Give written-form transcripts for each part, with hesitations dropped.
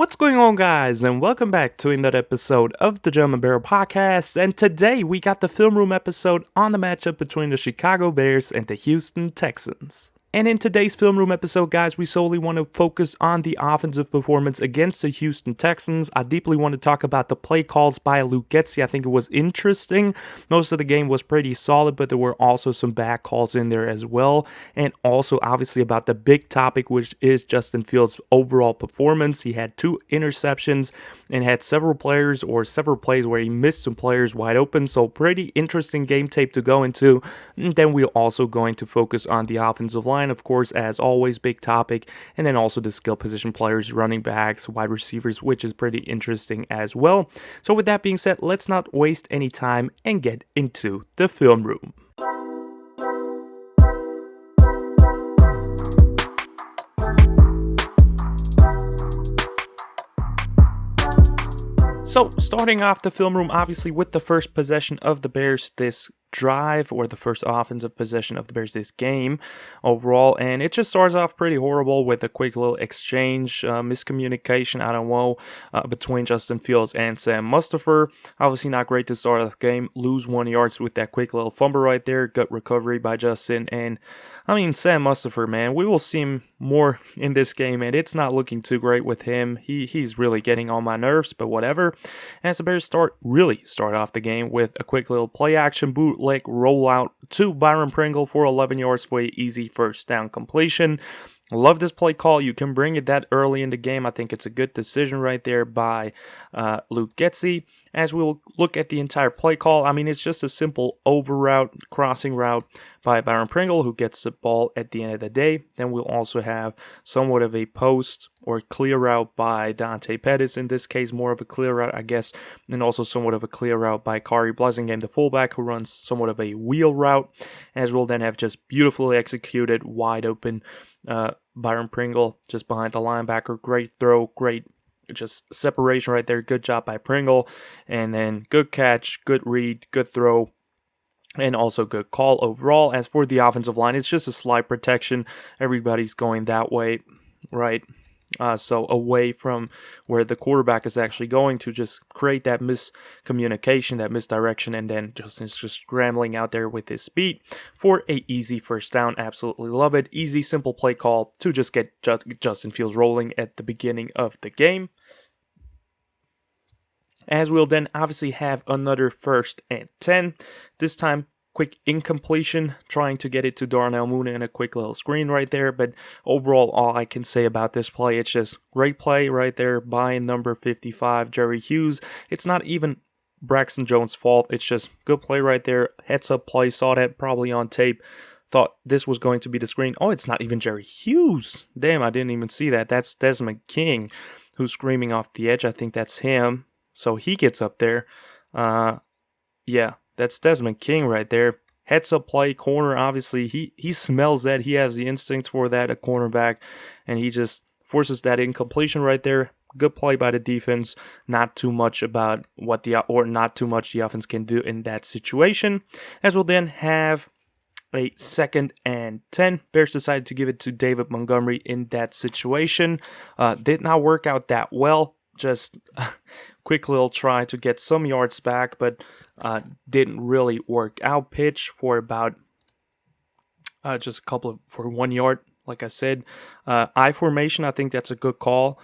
What's going on, guys, and welcome back to another episode of the German Barrel Podcast. And today we got the film room episode on the matchup between the Chicago Bears and the Houston Texans. And in today's film room episode, guys, we solely want to focus on the offensive performance against the Houston Texans. I deeply want to talk about the play calls by Luke Getsy. I think it was interesting. Most of the game was pretty solid, but there were also some bad calls in there as well. And also, obviously, about the big topic, which is Justin Fields' overall performance. He had 2 interceptions and had several plays where he missed some players wide open. So pretty interesting game tape to go into. And then we're also going to focus on the offensive line. Of course, as always, big topic, and then also the skill position players, running backs, wide receivers, which is pretty interesting as well. So with that being said, let's not waste any time and get into the film room. So, starting off the film room, obviously, with the first possession of the Bears this drive, or the first offensive possession of the Bears this game overall, and it just starts off pretty horrible with a quick little exchange, miscommunication, I don't know, between Justin Fields and Sam Mustipher. Obviously not great to start the game, lose 1 yard with that quick little fumble right there, good recovery by Justin, and I mean, Sam Mustipher, man, we will see him more in this game, and it's not looking too great with him. He's really getting on my nerves, but whatever. As the Bears start off the game with a quick little play action bootleg rollout to Byron Pringle for 11 yards for an easy first down completion. Love this play call. You can bring it that early in the game. I think it's a good decision right there by Luke Getsy. As we'll look at the entire play call, I mean, it's just a simple over route, crossing route by Byron Pringle, who gets the ball at the end of the day. Then we'll also have somewhat of a post or clear route by Dante Pettis. In this case, more of a clear route, I guess, and also somewhat of a clear route by Kari Blasingame, the fullback, who runs somewhat of a wheel route. As we'll then have just beautifully executed, wide open Byron Pringle just behind the linebacker. Great throw, great just separation right there. Good job by Pringle. And then good catch, good read, good throw, and also good call overall. As for the offensive line, it's just a slide protection. Everybody's going that way, right? So away from where the quarterback is actually going, to just create that miscommunication, that misdirection, and then Justin's just scrambling out there with his speed for a easy first down. Absolutely love it. Easy, simple play call to just get Justin Fields rolling at the beginning of the game. As we'll then obviously have another 1st and 10. This time, quick incompletion, trying to get it to Darnell Mooney in a quick little screen right there. But overall, all I can say about this play, it's just great play right there by number 55, Jerry Hughes. It's not even Braxton Jones' fault. It's just good play right there. Heads up play, saw that probably on tape. Thought this was going to be the screen. Oh, it's not even Jerry Hughes. Damn, I didn't even see that. That's Desmond King who's screaming off the edge. I think that's him. So he gets up there. Yeah, that's Desmond King right there. Heads up play, corner. Obviously, he smells that. He has the instincts for that, a cornerback. And he just forces that incompletion right there. Good play by the defense. Not too much about not too much the offense can do in that situation. As we'll then have a 2nd and 10. Bears decided to give it to David Montgomery in that situation. Did not work out that well. Just quick little try to get some yards back, but didn't really work out. Pitch for about just a couple for 1 yard, like I said. I formation, I think that's a good call.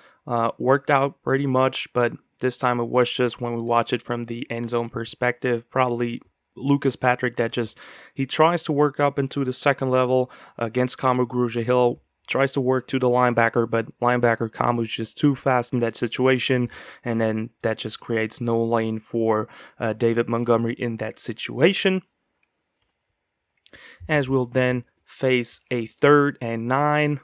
Worked out pretty much, but this time it was just, when we watch it from the end zone perspective, probably Lucas Patrick that he tries to work up into the second level against Kamu Grugier-Hill. Tries to work to the linebacker, but linebacker Kamu's just too fast in that situation, and then that just creates no lane for David Montgomery in that situation. As we'll then face a 3rd and 9,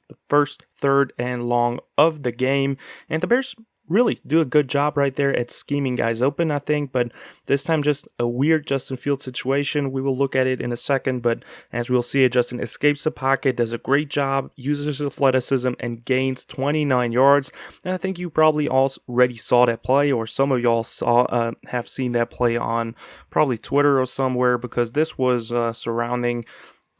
the first 3rd and long of the game, and the Bears really do a good job right there at scheming guys open, I think, but this time just a weird Justin Fields situation. We will look at it in a second, but as we'll see, Justin escapes the pocket, does a great job, uses his athleticism, and gains 29 yards. And I think you probably already saw that play, or some of y'all have seen that play on probably Twitter or somewhere, because this was surrounding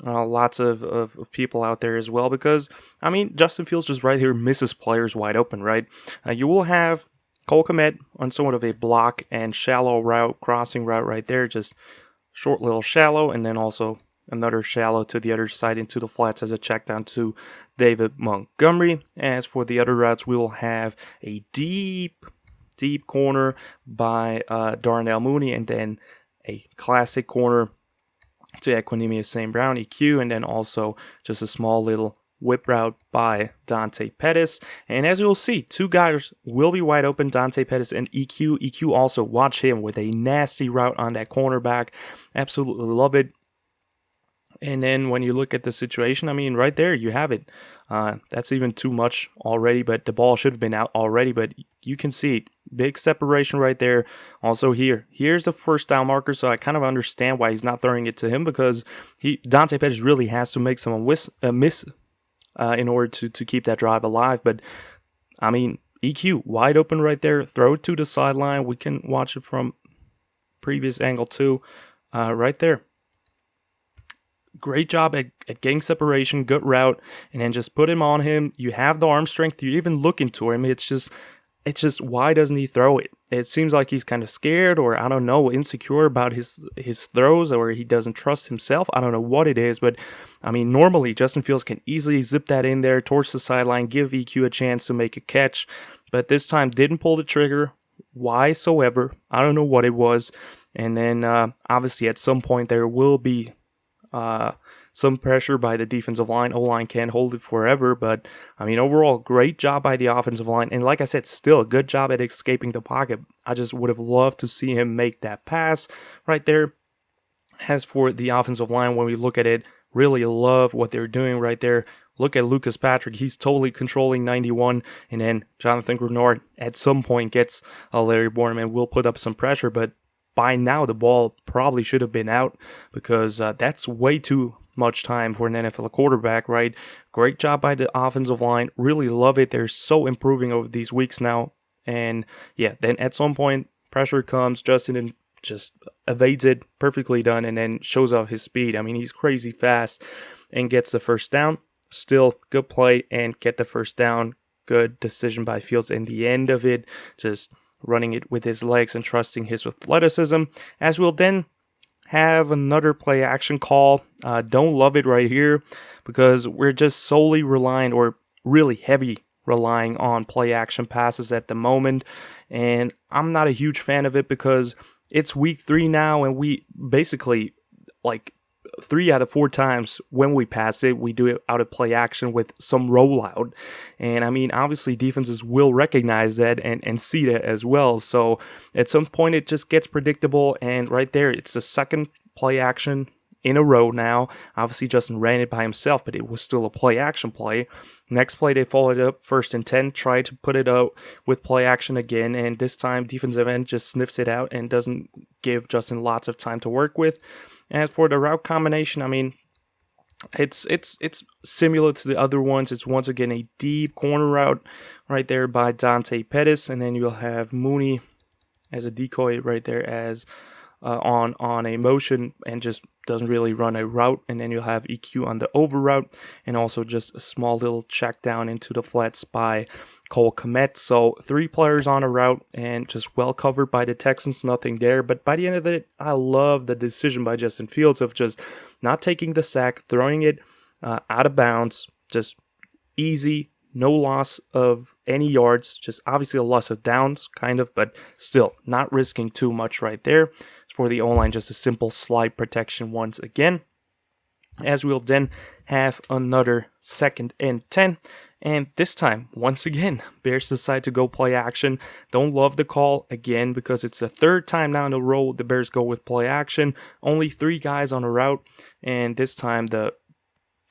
lots of people out there as well, because I mean Justin Fields just right here misses players wide open, right? You will have Cole Kmet on somewhat of a block and shallow route, crossing route right there, just short little shallow, and then also another shallow to the other side into the flats as a check down to David Montgomery. As for the other routes, we will have a deep corner by Darnell Mooney, and then a classic corner to Equinemius St. Brown, EQ, and then also just a small little whip route by Dante Pettis. And as you'll see, two guys will be wide open, Dante Pettis and EQ. EQ also, watch him with a nasty route on that cornerback. Absolutely love it. And then when you look at the situation, I mean, right there, you have it. That's even too much already, but the ball should have been out already, but you can see big separation right there. Also here's the first down marker, so I kind of understand why he's not throwing it to him, because Dante Pettis really has to make someone miss in order to keep that drive alive. But, I mean, EQ, wide open right there. Throw it to the sideline. We can watch it from previous angle too. Right there. Great job at getting separation, good route, and then just put him on him. You have the arm strength. You're even looking to him. It's just why doesn't he throw it? It seems like he's kind of scared, or I don't know, insecure about his throws, or he doesn't trust himself. I don't know what it is, but I mean, normally Justin Fields can easily zip that in there towards the sideline, give EQ a chance to make a catch, but this time didn't pull the trigger whatsoever. I don't know what it was. And then obviously at some point there will be some pressure by the defensive line. O-line can't hold it forever, but I mean, overall, great job by the offensive line. And like I said, still a good job at escaping the pocket. I just would have loved to see him make that pass right there. As for the offensive line, when we look at it, really love what they're doing right there. Look at Lucas Patrick. He's totally controlling 91. And then Jonathan Grenard at some point gets Larry Bourne and will put up some pressure, but by now the ball probably should have been out, because that's way too much time for an NFL quarterback, right? Great job by the offensive line. Really love it. They're so improving over these weeks now. And yeah, then at some point, pressure comes. Justin just evades it, perfectly done, and then shows off his speed. I mean, he's crazy fast and gets the first down. Still good play and get the first down. Good decision by Fields in the end of it. Just running it with his legs and trusting his athleticism. As we'll then have another play action call. Don't love it right here, because we're just solely relying, or really heavy relying on play action passes at the moment. And I'm not a huge fan of it, because it's week 3 now, and we basically, like, 3 out of 4 times when we pass it, we do it out of play action with some rollout. And I mean, obviously defenses will recognize that and see that as well. So at some point it just gets predictable, and right there, it's the second play action in a row now. Obviously Justin ran it by himself, but it was still a play action play. Next play they followed up 1st and 10, tried to put it out with play action again, and this time defensive end just sniffs it out and doesn't give Justin lots of time to work with. As for the route combination, I mean, it's similar to the other ones. It's once again a deep corner route right there by Dante Pettis, and then you'll have Mooney as a decoy right there as on a motion, and just doesn't really run a route. And then you'll have EQ on the over route, and also just a small little check down into the flats by Cole Kmet. So 3 players on a route, and just well covered by the Texans, nothing there. But by the end of it, I love the decision by Justin Fields of just not taking the sack, throwing it out of bounds, just easy, no loss of any yards, just obviously a loss of downs, kind of, but still not risking too much right there. For the O-line, just a simple slide protection once again. As we'll then have another 2nd and 10. And this time, once again, Bears decide to go play action. Don't love the call again, because it's the 3rd time now in a row the Bears go with play action. Only 3 guys on a route. And this time the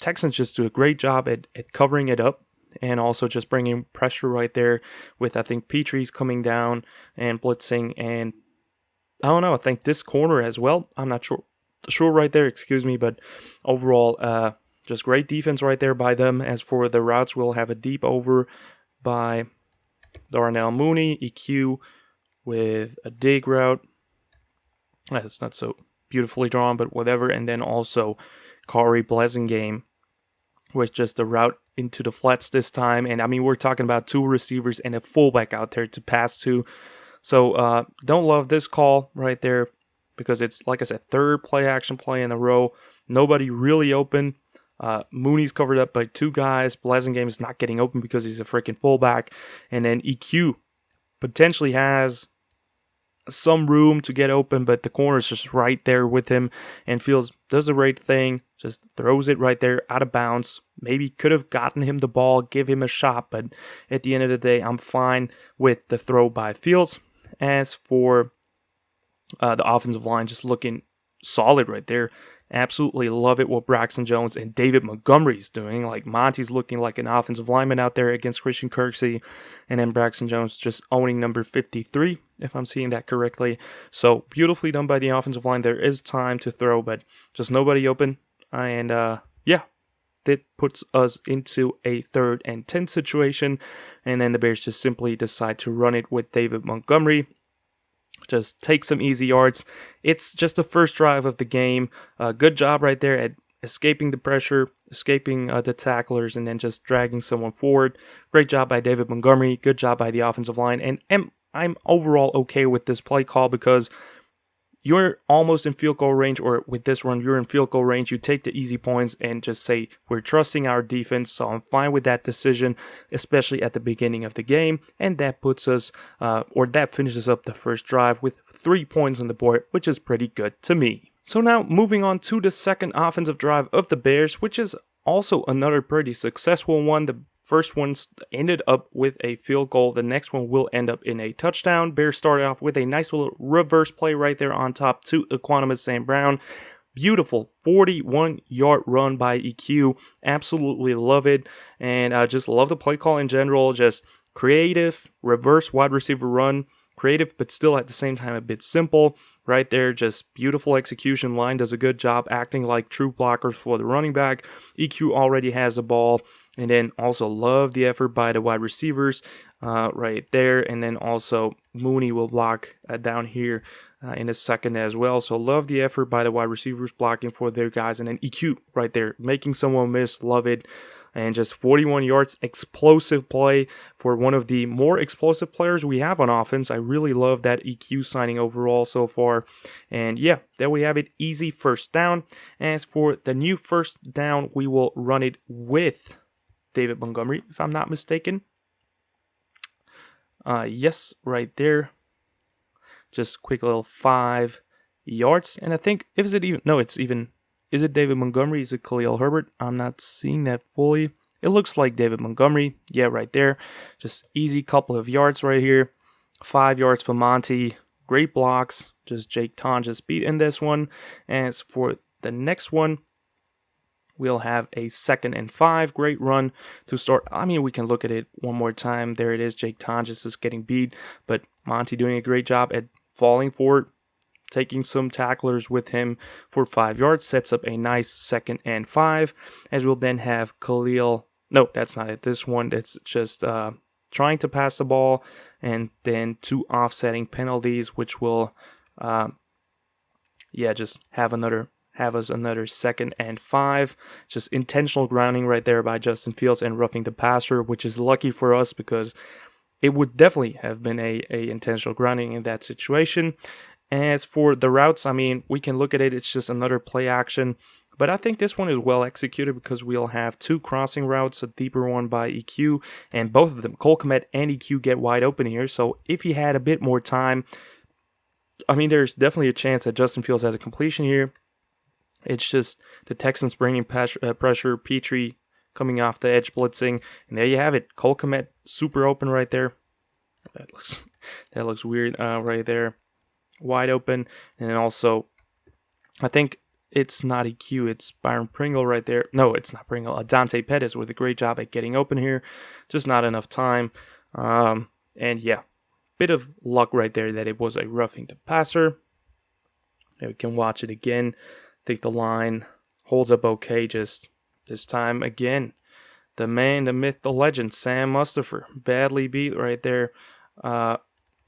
Texans just do a great job at covering it up, and also just bringing pressure right there with, I think, Petrie's coming down and blitzing, and I don't know, I think this corner as well. I'm not sure right there, excuse me, but overall, just great defense right there by them. As for the routes, we'll have a deep over by Darnell Mooney, EQ with a dig route. That's not so beautifully drawn, but whatever. And then also Corey Blessingame with just the route into the flats this time. And I mean, we're talking about 2 receivers and a fullback out there to pass to. So don't love this call right there because it's, like I said, 3rd play action play in a row. Nobody really open. Mooney's covered up by 2 guys. Blessingame is not getting open because he's a freaking fullback. And then EQ potentially has some room to get open, but the corner is just right there with him, and Fields does the right thing, just throws it right there out of bounds. Maybe could have gotten him the ball, give him a shot, but at the end of the day, I'm fine with the throw by Fields. As for the offensive line, just looking solid right there. Absolutely love it what Braxton Jones and David Montgomery's doing. Like, Monty's looking like an offensive lineman out there against Christian Kirksey, and then Braxton Jones just owning number 53, if I'm seeing that correctly. So beautifully done by the offensive line. There is time to throw, but just nobody open. And yeah, that puts us into a 3rd and 10 situation, and then the Bears just simply decide to run it with David Montgomery. Just take some easy yards. It's just the first drive of the game. Good job right there at escaping the pressure, escaping the tacklers, and then just dragging someone forward. Great job by David Montgomery. Good job by the offensive line. And I'm overall okay with this play call because you're almost in field goal range, or with this run, you're in field goal range. You take the easy points and just say, we're trusting our defense. So I'm fine with that decision, especially at the beginning of the game. And that puts us, that finishes up the first drive with 3 points on the board, which is pretty good to me. So now moving on to the second offensive drive of the Bears, which is also another pretty successful one. The first one ended up with a field goal. The next one will end up in a touchdown. Bears started off with a nice little reverse play right there on top to Equanimous St. Brown. Beautiful 41-yard run by EQ. Absolutely love it. And I just love the play call in general. Just creative, reverse wide receiver run. Creative, but still at the same time a bit simple. Right there, just beautiful execution. Line does a good job acting like true blockers for the running back. EQ already has the ball. And then also love the effort by the wide receivers right there. And then also Mooney will block down here in a second as well. So love the effort by the wide receivers blocking for their guys. And then EQ right there, making someone miss. Love it. And just 41 yards, explosive play for one of the more explosive players we have on offense. I really love that EQ signing overall so far. And yeah, there we have it. Easy first down. As for the new first down, we will run it with David Montgomery, if I'm not mistaken. Yes, right there. Just quick little 5 yards. And I think, is it David Montgomery? Is it Khalil Herbert? I'm not seeing that fully. It looks like David Montgomery. Yeah, right there. Just easy couple of yards right here. 5 yards for Monty. Great blocks. Just Jake Tonjes beat in this one. As for the next one, we'll have a 2nd and 5. Great run to start. I mean, we can look at it one more time. There it is. Jake Tonjes is getting beat, but Monty doing a great job at falling forward, taking some tacklers with him for 5 yards. Sets up a nice 2nd and 5, as we'll then have Khalil. No, that's not it. This one, it's just trying to pass the ball, and then 2 offsetting penalties, which will, just have us another 2nd and 5. Just intentional grounding right there by Justin Fields and roughing the passer, which is lucky for us because it would definitely have been a intentional grounding in that situation. As for the routes, I mean, we can look at it. It's just another play action. But I think this one is well executed because we'll have 2 crossing routes, a deeper one by EQ, and both of them, Cole Kmet and EQ, get wide open here. So if he had a bit more time, I mean, there's definitely a chance that Justin Fields has a completion here. It's just the Texans bringing pressure, Petrie coming off the edge blitzing, and there you have it. Cole Kmet super open right there. That looks weird right there. Wide open. And then also, I think it's not EQ, it's Byron Pringle right there. No, it's not Pringle. Dante Pettis with a great job at getting open here. Just not enough time. And yeah, bit of luck right there that it was a roughing the passer. And we can watch it again. I think the line holds up okay. Just this time again, the man, the myth, the legend, Sam Mustipher, badly beat right there.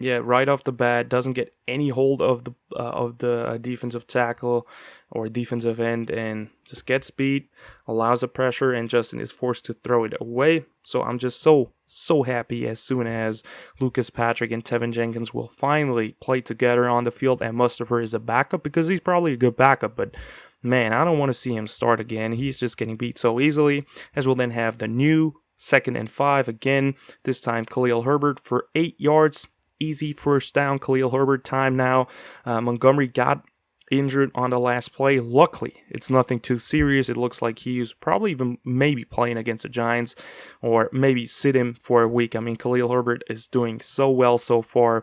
Yeah, right off the bat, doesn't get any hold of the defensive tackle or defensive end, and just gets beat, allows the pressure, and Justin is forced to throw it away. So I'm just so happy as soon as Lucas Patrick and Tevin Jenkins will finally play together on the field, and Mustafa is a backup because he's probably a good backup, but man, I don't want to see him start again. He's just getting beat so easily, as we'll then have the new 2nd and 5 again. This time Khalil Herbert for 8 yards. Easy first down, Khalil Herbert time now. Montgomery got injured on the last play. Luckily, it's nothing too serious. It looks like he's probably even maybe playing against the Giants, or maybe sit him for a week. I mean, Khalil Herbert is doing so well so far,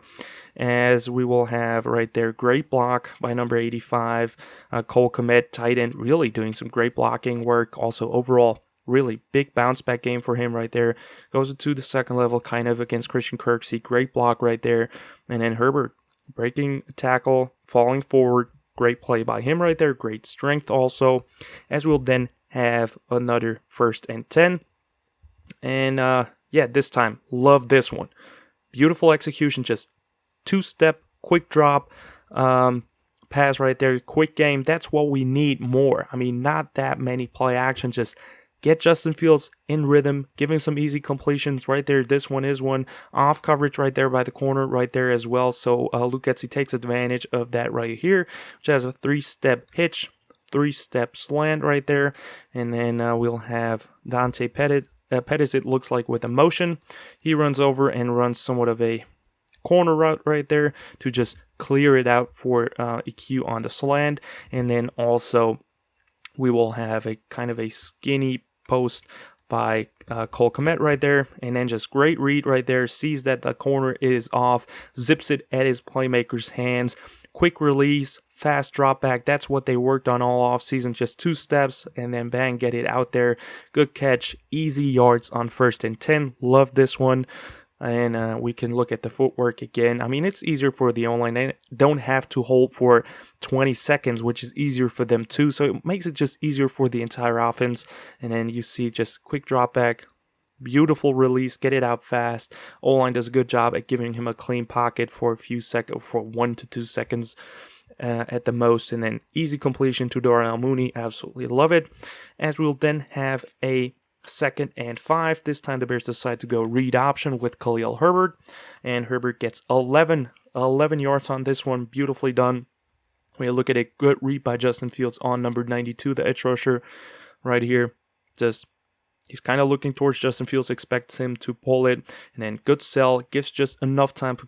as we will have right there, great block by number 85, Cole Kmet, tight end, really doing some great blocking work. Also, overall, really big bounce back game for him right there. Goes to the second level kind of against Christian Kirksey. Great block right there. And then Herbert breaking a tackle, falling forward. Great play by him right there. Great strength also. As we'll then have another 1st and 10. And yeah, this time, love this one. Beautiful execution. Just 2-step, quick drop. Pass right there. Quick game. That's what we need more. I mean, not that many play action. Just get Justin Fields in rhythm, giving some easy completions right there. This one is one off coverage right there by the corner right there as well. So Luke Getsy takes advantage of that right here, which has a 3-step hitch, 3-step slant right there. And then we'll have Dante Pettis, it looks like, with a motion. He runs over and runs somewhat of a corner route right there to just clear it out for EQ on the slant. And then also we will have a kind of a skinny post by Cole Kmet right there, and then just great read right there, sees that the corner is off, zips it at his playmaker's hands, quick release, fast drop back. That's what they worked on all off season, just 2 steps and then bang, get it out there. Good catch, easy yards on 1st and 10. Love this one. And we can look at the footwork again. I mean, it's easier for the online. They don't have to hold for 20 seconds, which is easier for them too. So it makes it just easier for the entire offense. And then you see just quick drop back, beautiful release, get it out fast. O-line does a good job at giving him a clean pocket for a few seconds, for 1 to 2 seconds at the most. And then easy completion to Darnell Mooney. Absolutely love it. As we'll then have a 2nd and 5. This time the Bears decide to go read option with Khalil Herbert, and Herbert gets 11 yards on this one. Beautifully done. We look at a good read by Justin Fields on number 92, the edge rusher right here. Just he's kind of looking towards Justin Fields, expects him to pull it, and then good sell, gives just enough time for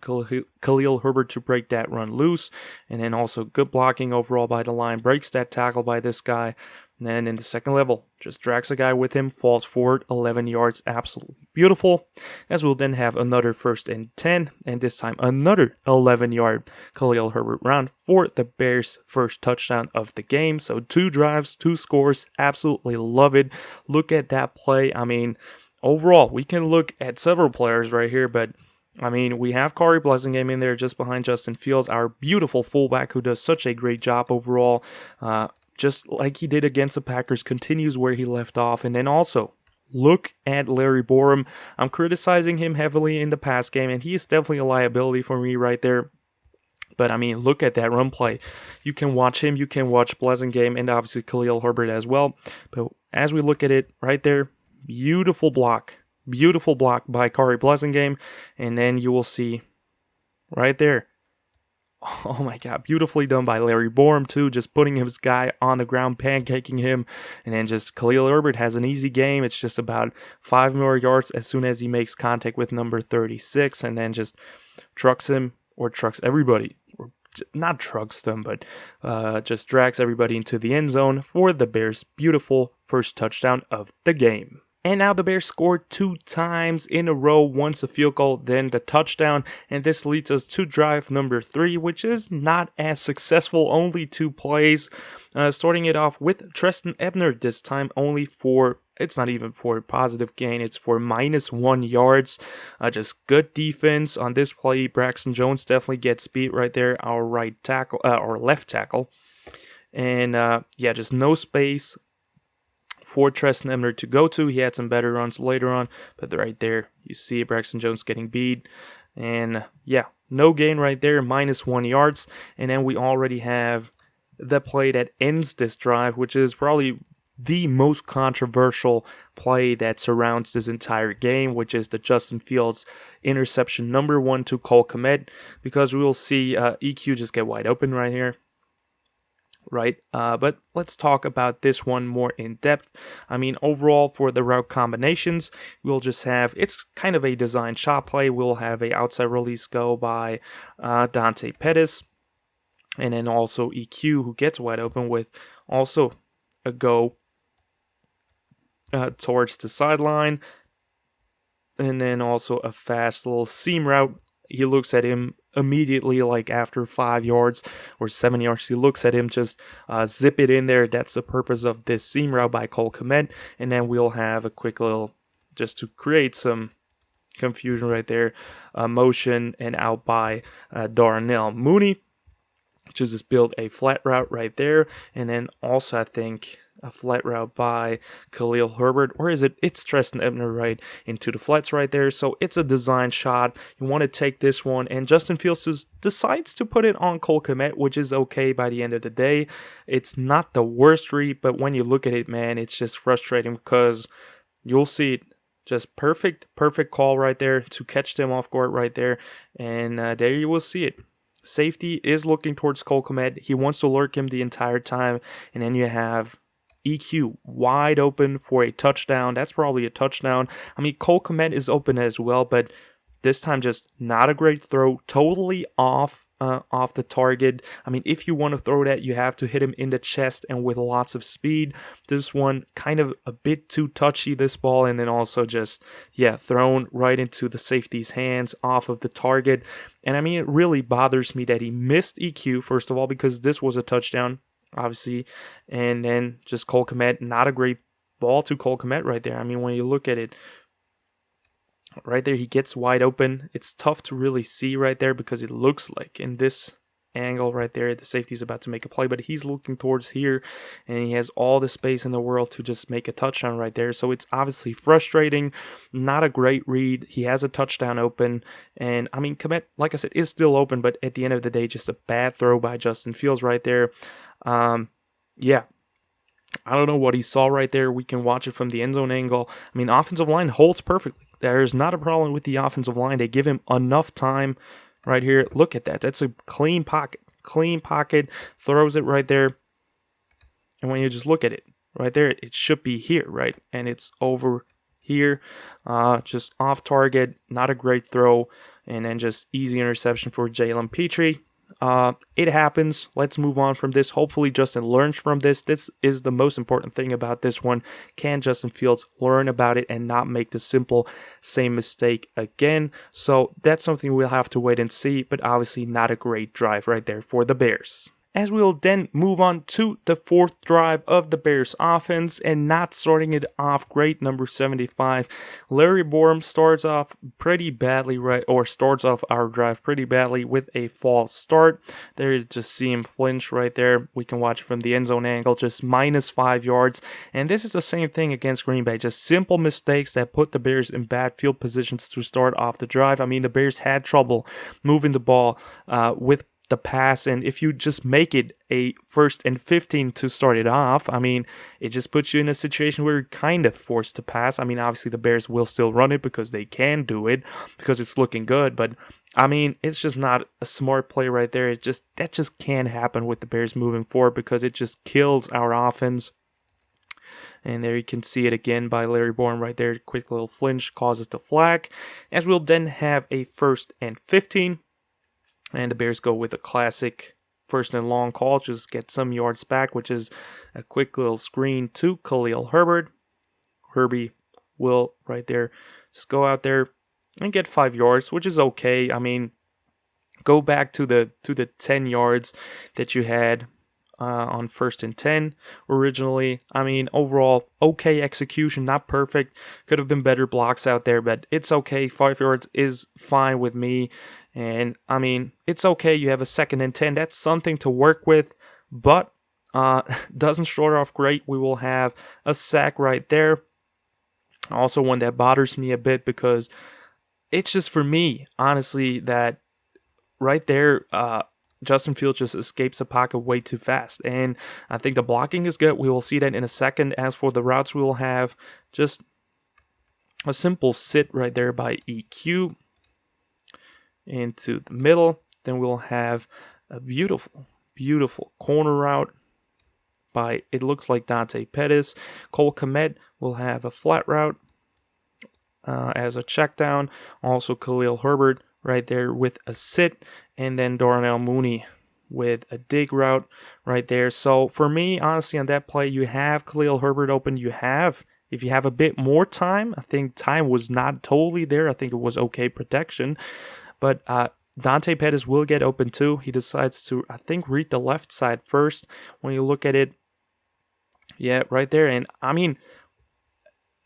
Khalil Herbert to break that run loose, and then also good blocking overall by the line, breaks that tackle by this guy. And then in the second level, just drags a guy with him, falls forward, 11 yards, absolutely beautiful. As we'll then have another 1st and 10, and this time another 11-yard Khalil Herbert round for the Bears' first touchdown of the game. So 2 drives, 2 scores, absolutely love it. Look at that play. I mean, overall, we can look at several players right here, but I mean, we have Corey Blessingame in there just behind Justin Fields, our beautiful fullback who does such a great job overall. Just like he did against the Packers, continues where he left off. And then also, look at Larry Borom. I'm criticizing him heavily in the pass game, and he is definitely a liability for me right there. But, I mean, look at that run play. You can watch him, you can watch Blessingame, and obviously Khalil Herbert as well. But as we look at it right there, beautiful block by Corey Blessingame. And then you will see right there, oh my God, beautifully done by Larry Borom too, just putting his guy on the ground, pancaking him, and then just Khalil Herbert has an easy game. It's just about 5 more yards as soon as he makes contact with number 36, and then just trucks him, or trucks everybody, or not trucks them, but just drags everybody into the end zone for the Bears' beautiful first touchdown of the game. And now the Bears scored 2 times in a row, once a field goal, then the touchdown, and this leads us to drive number 3, which is not as successful, only 2 plays. Starting it off with Treston Ebner, this time only for, it's not even for a positive gain, it's for -1 yards. Just good defense on this play. Braxton Jones definitely gets beat right there, our right tackle, our left tackle. And yeah, just no space for Treston Ebner to go to. He had some better runs later on, but right there, you see Braxton Jones getting beat. And yeah, no gain right there, -1 yards. And then we already have the play that ends this drive, which is probably the most controversial play that surrounds this entire game, which is the Justin Fields interception #1 to Cole Kmet, because we will see EQ just get wide open right here. Right, but let's talk about this one more in depth. I mean, overall for the route combinations, we'll just have, it's kind of a design shot play. We'll have a outside release go by Dante Pettis, and then also EQ, who gets wide open, with also a go towards the sideline, and then also a fast little seam route. He looks at him immediately, like after 5 yards or 7 yards. He looks at him, just zip it in there. That's the purpose of this seam route by Cole Kmet. And then we'll have a quick little, just to create some confusion right there, motion and out by Darnell Mooney. Just build a flat route right there. And then also, I think, a flat route by Khalil Herbert, or is it? It's Treston Ebner right into the flats right there. So it's a design shot. You want to take this one, and Justin Fields decides to put it on Cole Kmet, which is okay by the end of the day. It's not the worst read, but when you look at it, man, it's just frustrating because you'll see it. Just perfect call right there to catch them off guard right there, and there you will see it. Safety is looking towards Cole Kmet. He wants to lurk him the entire time, and then you have EQ wide open for a touchdown. That's probably a touchdown. I mean, Cole Kmet is open as well, but this time just not a great throw. Totally off the target. I mean, if you want to throw that, you have to hit him in the chest and with lots of speed. This one kind of a bit too touchy, this ball, and then also just, thrown right into the safety's hands off of the target. And I mean, it really bothers me that he missed EQ, first of all, because this was a touchdown, obviously, and then just Cole Kmet, not a great ball to Cole Kmet right there. I mean, when you look at it, right there, he gets wide open. It's tough to really see right there because it looks like in this angle right there, the safety's about to make a play, but he's looking towards here, and he has all the space in the world to just make a touchdown right there. So it's obviously frustrating, not a great read. He has a touchdown open, and I mean, Kmet, like I said, is still open, but at the end of the day, just a bad throw by Justin Fields right there. I don't know what he saw right there. We can watch it from the end zone angle. I mean, offensive line holds perfectly. There's not a problem with the offensive line. They give him enough time right here. Look at that. That's a clean pocket. Clean pocket. Throws it right there. And when you just look at it right there, it should be here, right? And it's over here. Just off target. Not a great throw. And then just easy interception for Jalen Petrie. It happens. Let's move on from this. Hopefully Justin learns from this. This is the most important thing about this one. Can Justin Fields learn about it and not make the simple same mistake again? So that's something we'll have to wait and see, but obviously not a great drive right there for the Bears. As we'll then move on to the fourth drive of the Bears offense, and not starting it off great, number 75. Larry Borom starts off pretty badly, starts off our drive pretty badly with a false start. There you just see him flinch right there. We can watch it from the end zone angle, just -5 yards. And this is the same thing against Green Bay, just simple mistakes that put the Bears in bad field positions to start off the drive. I mean, the Bears had trouble moving the ball with the pass, and if you just make it a 1st and 15 to start it off, I mean, it just puts you in a situation where you're kind of forced to pass. I mean, obviously the Bears will still run it because they can do it because it's looking good, but I mean, it's just not a smart play right there. That just can't happen with the Bears moving forward because it just kills our offense. And there you can see it again by Larry Borom right there. Quick little flinch causes the flag, as we'll then have a 1st and 15. And the Bears go with a classic 1st and long call, just get some yards back, which is a quick little screen to Khalil Herbert. Herbie will right there just go out there and get 5 yards, which is okay. I mean, go back to the 10 yards that you had on 1st and 10 originally. I mean, overall, okay execution, not perfect. Could have been better blocks out there, but it's okay. 5 yards is fine with me. And I mean, it's okay. You have a 2nd and 10. That's something to work with, but doesn't start off great. We will have a sack right there. Also, one that bothers me a bit because it's just, for me, honestly, that right there, Justin Fields just escapes the pocket way too fast. And I think the blocking is good. We will see that in a second. As for the routes, we will have just a simple sit right there by EQ into the middle. Then we'll have a beautiful, beautiful corner route by, it looks like, Dante Pettis. Cole Kmet will have a flat route as a check down. Also Khalil Herbert right there with a sit, and then Darnell Mooney with a dig route right there. So for me, honestly, on that play, you have Khalil Herbert open. If you have a bit more time, I think time was not totally there. I think it was okay protection, but Dante Pettis will get open too. He decides to, I think, read the left side first. When you look at it, yeah, right there. And I mean,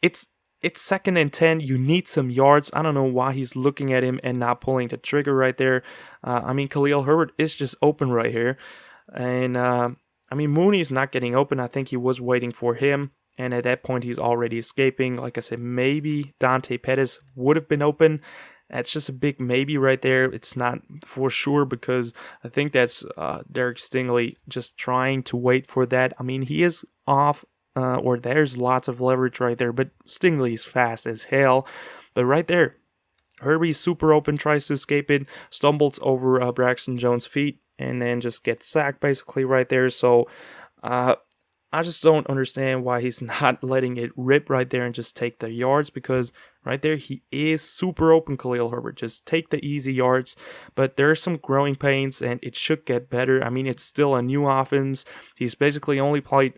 it's 2nd and 10. You need some yards. I don't know why he's looking at him and not pulling the trigger right there. I mean, Khalil Herbert is just open right here. And, I mean, Mooney's not getting open. I think he was waiting for him. And at that point, he's already escaping. Like I said, maybe Dante Pettis would have been open. That's just a big maybe right there. It's not for sure because I think that's Derek Stingley just trying to wait for that. I mean, he is off. Or there's lots of leverage right there, but Stingley is fast as hell. But right there, Herbie's super open, tries to escape it, stumbles over Braxton Jones' feet, and then just gets sacked basically right there. So I just don't understand why he's not letting it rip right there and just take the yards, because right there he is super open, Khalil Herbert. Just take the easy yards, but there are some growing pains and it should get better. I mean, it's still a new offense. He's basically only played,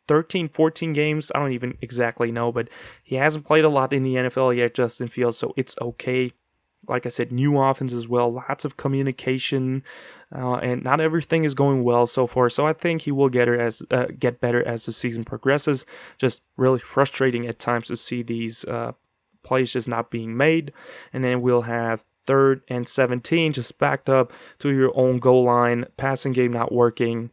13, 14 games? I don't even exactly know, but he hasn't played a lot in the NFL yet, Justin Fields, so it's okay. Like I said, new offense as well, lots of communication, and not everything is going well so far. So I think he will get better as the season progresses. Just really frustrating at times to see these plays just not being made. And then we'll have 3rd and 17, just backed up to your own goal line, passing game not working,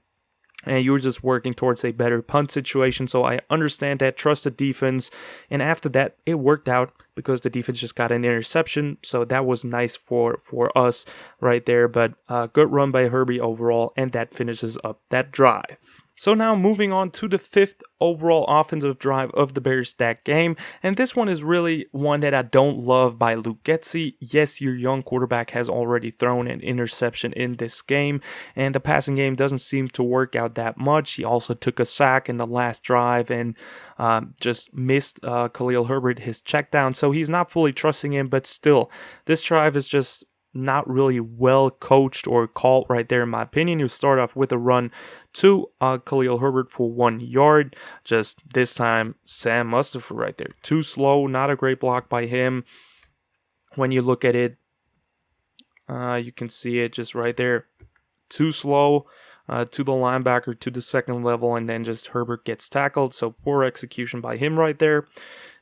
and you were just working towards a better punt situation. So I understand that, trust the defense. And after that, it worked out because the defense just got an interception. So that was nice for us right there. But good run by Herbie overall, and that finishes up that drive. So now moving on to the 5th overall offensive drive of the Bears that game. And this one is really one that I don't love by Luke Getsy. Yes, your young quarterback has already thrown an interception in this game, and the passing game doesn't seem to work out that much. He also took a sack in the last drive and just missed Khalil Herbert his check down. So he's not fully trusting him, but still, this drive is just not really well coached or called right there, in my opinion. You start off with a run to Khalil Herbert for 1 yard. Just this time, Sam Mustipher right there. Too slow, not a great block by him. When you look at it, you can see it just right there. Too slow to the linebacker, to the second level, and then just Herbert gets tackled. So poor execution by him right there.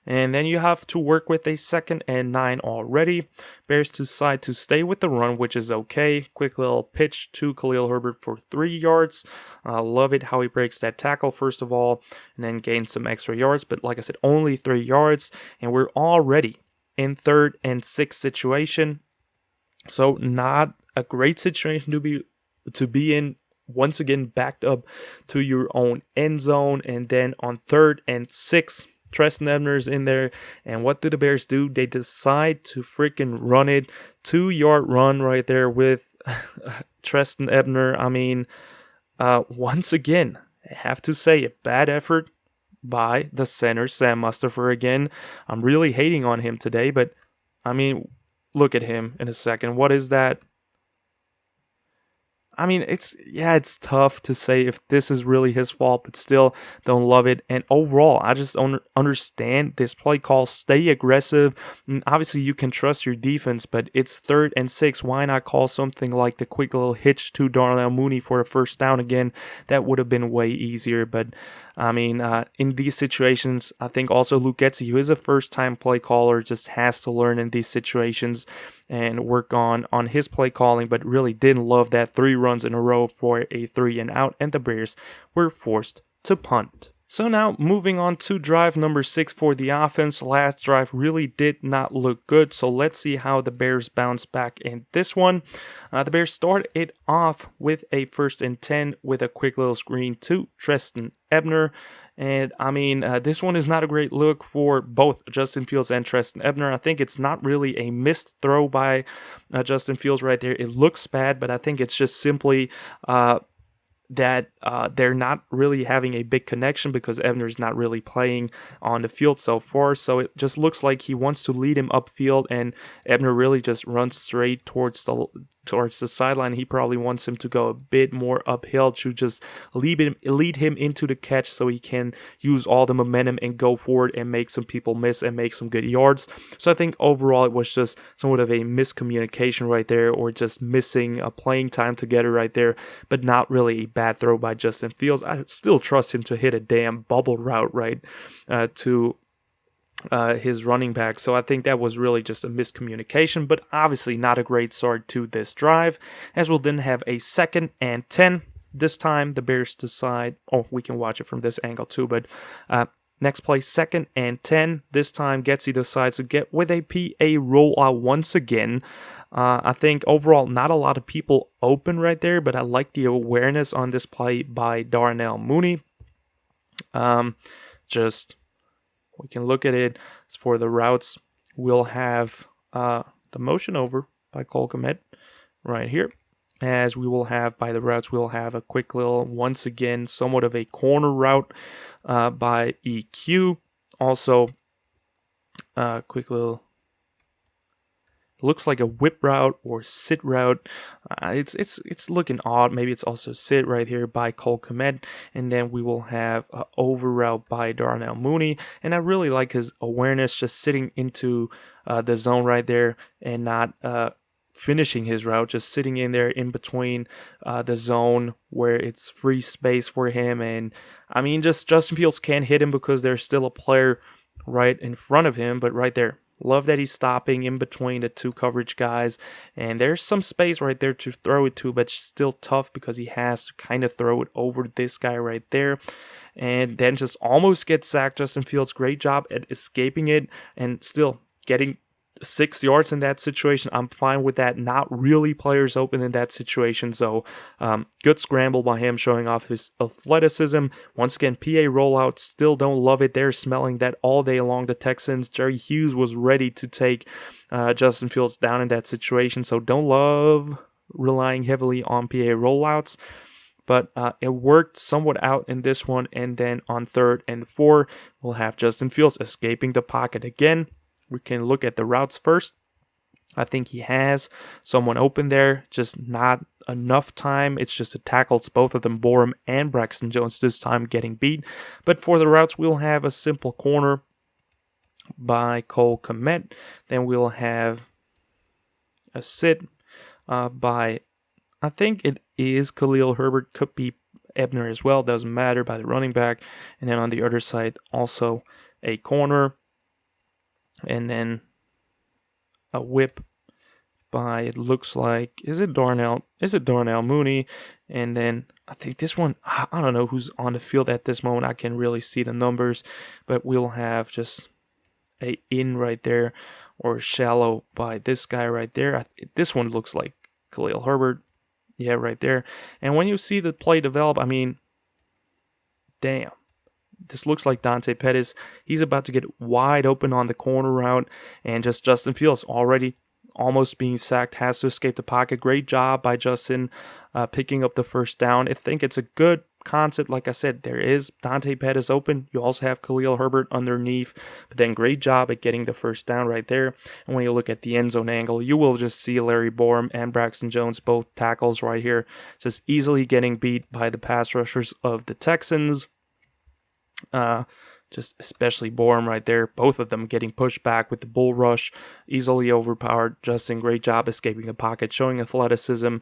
And then you have to work with a 2nd and 9 already. Bears decide to stay with the run, which is okay. Quick little pitch to Khalil Herbert for 3 yards. Love it how he breaks that tackle, first of all, and then gains some extra yards. But like I said, only 3 yards, and we're already in 3rd and 6 situation. So not a great situation to be in. Once again, backed up to your own end zone, and then on 3rd and 6. Treston Ebner's in there, and what do the Bears do? They decide to freaking run it. 2-yard run right there with Treston Ebner. I mean, once again, I have to say, a bad effort by the center, Sam Mustipher again. I'm really hating on him today, but I mean, look at him in a second. What is that? I mean, it's tough to say if this is really his fault, but still don't love it. And overall, I just don't understand this play call. Stay aggressive. And obviously, you can trust your defense, but it's 3rd and 6. Why not call something like the quick little hitch to Darnell Mooney for a first down again? That would have been way easier. But I mean, in these situations, I think also Luke Getsy, who is a first-time play caller, just has to learn in these situations and work on his play calling, but really didn't love that 3 runs in a row for a 3 and out, and the Bears were forced to punt. So now moving on to drive number 6 for the offense. Last drive really did not look good, so let's see how the Bears bounce back in this one. The Bears start it off with a 1st and 10 with a quick little screen to Treston Ebner. And I mean, this one is not a great look for both Justin Fields and Treston Ebner. I think it's not really a missed throw by Justin Fields right there. It looks bad, but I think it's just simply that they're not really having a big connection because Ebner's not really playing on the field so far. So it just looks like he wants to lead him upfield, and Ebner really just runs straight towards the sideline. He probably wants him to go a bit more uphill to just lead him into the catch so he can use all the momentum and go forward and make some people miss and make some good yards. So I think overall it was just somewhat of a miscommunication right there, or just missing a playing time together right there, but not really a bad throw by Justin Fields. I still trust him to hit a damn bubble route right to his running back. So I think that was really just a miscommunication, but obviously not a great start to this drive, as we'll then have a 2nd and 10. This time the Bears decide, we can watch it from this angle too, but next play, 2nd and 10. This time Getsy decides to get with a PA rollout once again. I think overall not a lot of people open right there, but I like the awareness on this play by Darnell Mooney. We can look at it. As for the routes, we'll have the motion over by Cole Kmet right here. As we will have by the routes, we'll have a quick little, once again, somewhat of a corner route by EQ. Also, quick little, looks like a whip route or sit route. It's looking odd. Maybe it's also sit right here by Cole Kmet. And then we will have an over route by Darnell Mooney. And I really like his awareness, just sitting into the zone right there and not finishing his route, just sitting in there in between the zone where it's free space for him. And I mean, just Justin Fields can't hit him because there's still a player right in front of him, but right there. Love that he's stopping in between the two coverage guys, and there's some space right there to throw it to, but still tough because he has to kind of throw it over this guy right there, and then just almost gets sacked. Justin Fields, great job at escaping it and still getting 6 yards in that situation. I'm fine with that. Not really players open in that situation. So good scramble by him, showing off his athleticism. Once again, PA rollout, still don't love it. They're smelling that all day long. The Texans, Jerry Hughes was ready to take Justin Fields down in that situation. So don't love relying heavily on PA rollouts. But it worked somewhat out in this one. And then on 3rd and 4, we'll have Justin Fields escaping the pocket again. We can look at the routes first. I think he has someone open there, just not enough time. It's just a tackles, both of them, Borum and Braxton Jones, this time getting beat. But for the routes, we'll have a simple corner by Cole Kmet. Then we'll have a sit by, I think it is Khalil Herbert, could be Ebner as well, doesn't matter, by the running back. And then on the other side, also a corner. And then a whip by, it looks like, is it Darnell Mooney? And then I think this one, I don't know who's on the field at this moment. I can't really see the numbers, but we'll have just a in right there, or shallow by this guy right there. This one looks like Khalil Herbert. Yeah, right there. And when you see the play develop, I mean, damn. This looks like Dante Pettis. He's about to get wide open on the corner route, and just Justin Fields already almost being sacked, has to escape the pocket. Great job by Justin picking up the first down. I think it's a good concept. Like I said, there is Dante Pettis open. You also have Khalil Herbert underneath, but then great job at getting the first down right there. And when you look at the end zone angle, you will just see Larry Borum and Braxton Jones, both tackles right here, just easily getting beat by the pass rushers of the Texans. Just especially Borum right there. Both of them getting pushed back with the bull rush, easily overpowered. Justin, great job escaping the pocket, showing athleticism,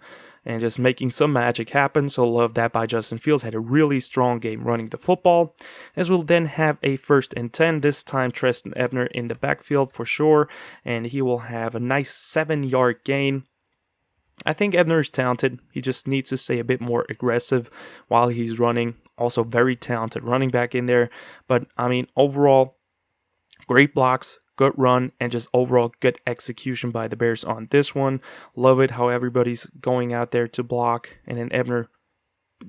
and just making some magic happen. So love that by Justin Fields. Had a really strong game running the football. As we'll then have a 1st and 10. This time Treston Ebner in the backfield for sure, and he will have a nice 7-yard gain. I think Ebner is talented. He just needs to stay a bit more aggressive while he's running. Also very talented running back in there. But I mean, overall, great blocks, good run, and just overall good execution by the Bears on this one. Love it how everybody's going out there to block, and then Ebner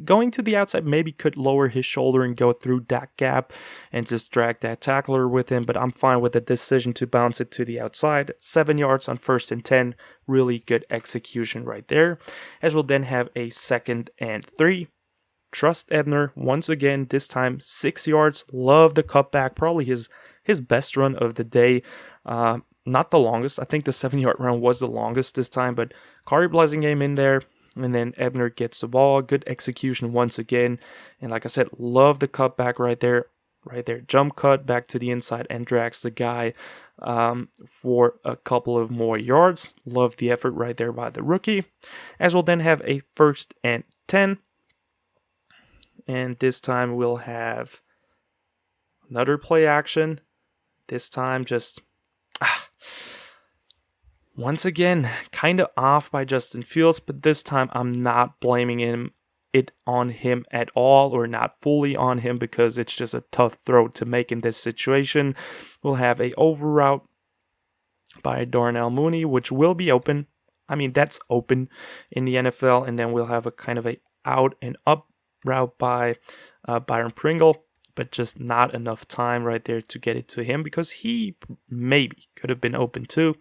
going to the outside maybe could lower his shoulder and go through that gap and just drag that tackler with him, but I'm fine with the decision to bounce it to the outside. 7 yards on 1st and 10. Really good execution right there. As we'll then have a 2nd and 3. Trust Ebner once again, this time 6 yards. Love the cutback. Probably his best run of the day. Not the longest. I think the 7-yard run was the longest this time, but Kari Blasingame in there. And then Ebner gets the ball. Good execution once again. And like I said, love the cutback right there. Right there. Jump cut back to the inside and drags the guy for a couple of more yards. Love the effort right there by the rookie. As we'll then have a 1st and 10. And this time we'll have another play action. This time just... once again, kind of off by Justin Fields, but this time I'm not blaming it on him at all, or not fully on him, because it's just a tough throw to make in this situation. We'll have a over route by Darnell Mooney, which will be open. I mean, that's open in the NFL, and then we'll have a kind of a out and up route by Byron Pringle, but just not enough time right there to get it to him, because he maybe could have been open too.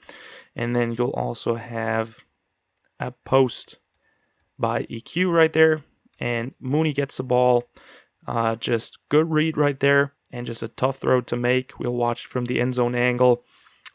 And then you'll also have a post by EQ right there, and Mooney gets the ball. Just good read right there, and just a tough throw to make. We'll watch it from the end zone angle.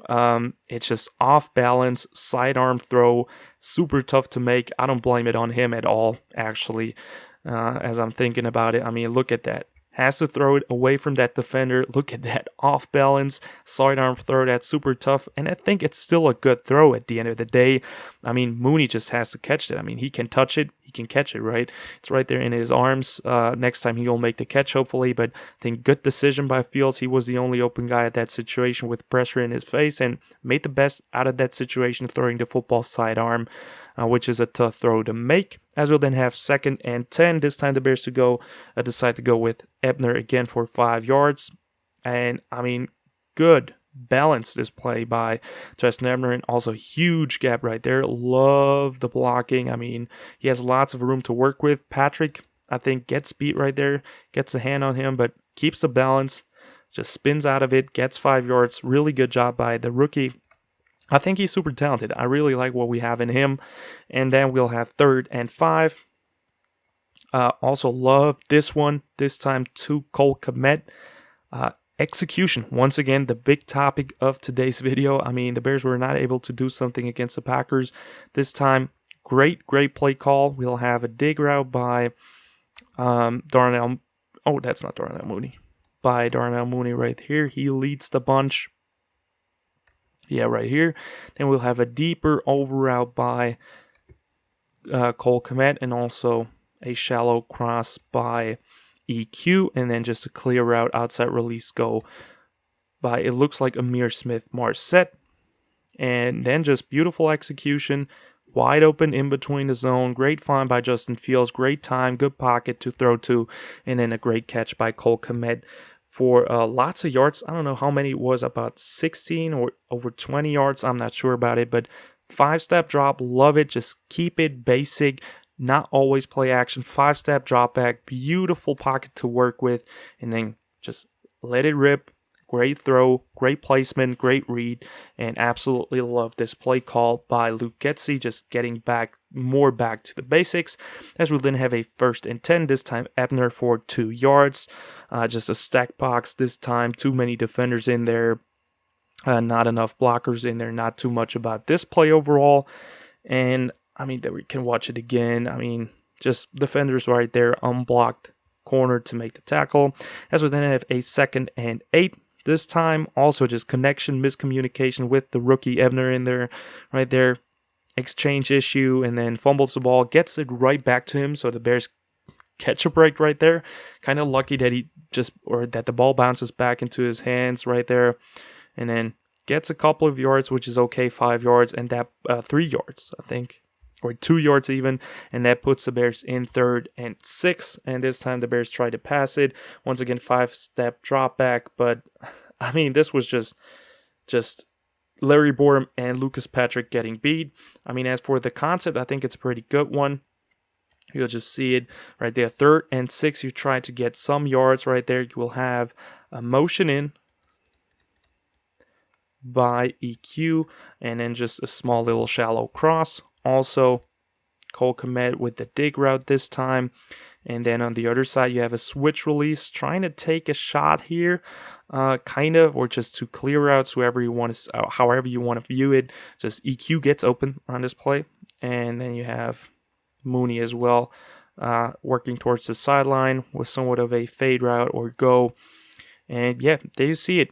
It's just off balance, sidearm throw, super tough to make. I don't blame it on him at all, actually, as I'm thinking about it. I mean, look at that. Has to throw it away from that defender. Look at that off balance sidearm throw. That's super tough. And I think it's still a good throw at the end of the day. I mean, Mooney just has to catch it. I mean, he can touch it. He can catch it, right? It's right there in his arms. Next time he'll make the catch, hopefully. But I think good decision by Fields. He was the only open guy at that situation with pressure in his face, and made the best out of that situation, throwing the football sidearm, which is a tough throw to make. As we'll then have 2nd and 10. This time the Bears decide to go with Ebner again for 5 yards. And I mean, good balance this play by Justin Ebner, and also huge gap right there. Love the blocking. I mean, he has lots of room to work with. Patrick, I think, gets beat right there, gets a hand on him, but keeps the balance, just spins out of it, gets 5 yards. Really good job by the rookie. I think he's super talented. I really like what we have in him. And then we'll have 3rd and 5. Also love this one. This time to Cole Kmet. Execution. Once again, the big topic of today's video. I mean, the Bears were not able to do something against the Packers this time. Great play call. We'll have a dig route by Darnell. Oh, that's not Darnell Mooney. By Darnell Mooney right here. He leads the bunch. Yeah, right here. Then we'll have a deeper over route by Cole Kmet, and also a shallow cross by EQ, and then just a clear route outside release go by, it looks like Amir Smith-Marset. And then just beautiful execution, wide open in between the zone. Great find by Justin Fields, great time, good pocket to throw to, and then a great catch by Cole Kmet for lots of yards. I don't know how many it was, about 16 or over 20 yards. I'm not sure about it, but 5-step drop, love it. Just keep it basic, not always play action. 5-step drop back, beautiful pocket to work with, and then just let it rip. Great throw, great placement, great read, and absolutely love this play call by Luke Getsy, just getting back to the basics. As we then have a 1st and 10, this time Ebner for 2 yards. Just a stack box this time, too many defenders in there, not enough blockers in there, not too much about this play overall. And I mean, that we can watch it again. I mean, just defenders right there, unblocked corner to make the tackle. As we then have a 2nd and 8. This time, also just connection, miscommunication with the rookie Ebner in there, right there. Exchange issue, and then fumbles the ball, gets it right back to him, so the Bears catch a break right there. Kind of lucky that that the ball bounces back into his hands right there, and then gets a couple of yards, which is okay, 5 yards, and that 3 yards, I think. or 2 yards even, and that puts the Bears in 3rd and 6. And this time the Bears try to pass it. Once again, 5-step drop back, but I mean, this was just Larry Borum and Lucas Patrick getting beat. I mean, as for the concept, I think it's a pretty good one. You'll just see it right there. 3rd and 6, you try to get some yards right there. You will have a motion in by EQ, and then just a small little shallow cross. Also, Cole Kmet with the dig route this time. And then on the other side, you have a switch release, trying to take a shot here, kind of, or just to clear out however you want to view it. Just EQ gets open on this play, and then you have Mooney as well, working towards the sideline with somewhat of a fade route or go. And yeah, there you see it.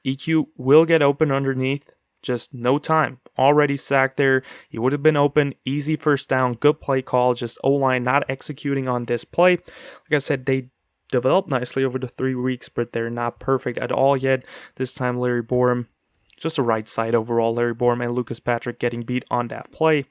EQ will get open underneath. Just no time. Already sacked there. He would have been open. Easy first down. Good play call. Just O-line not executing on this play. Like I said, they developed nicely over the 3 weeks, but they're not perfect at all yet. This time, Larry Borum, just a right side overall. Larry Borum and Lucas Patrick getting beat on that play.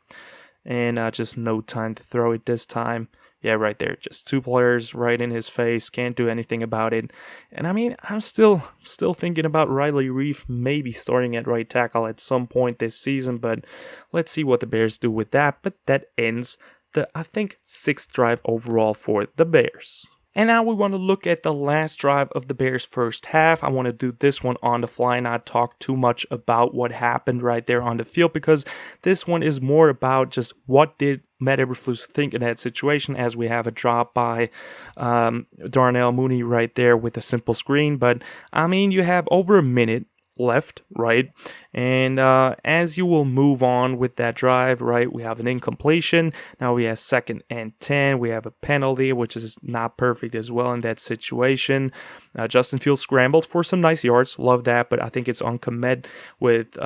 And just no time to throw it this time. Yeah, right there. Just 2 players right in his face. Can't do anything about it. And I mean, I'm still thinking about Riley Reef maybe starting at right tackle at some point this season. But let's see what the Bears do with that. But that ends the, I think, 6th drive overall for the Bears. And now we want to look at the last drive of the Bears' first half. I want to do this one on the fly, not talk too much about what happened right there on the field, because this one is more about just what did Matt Eberflus think in that situation, as we have a drop by Darnell Mooney right there with a simple screen. But, I mean, you have over a minute left, right? And as you will move on with that drive, right, we have an incompletion. Now we have 2nd and 10. We have a penalty, which is not perfect as well in that situation. Justin Fields scrambled for some nice yards. Love that, but I think it's on Kmet with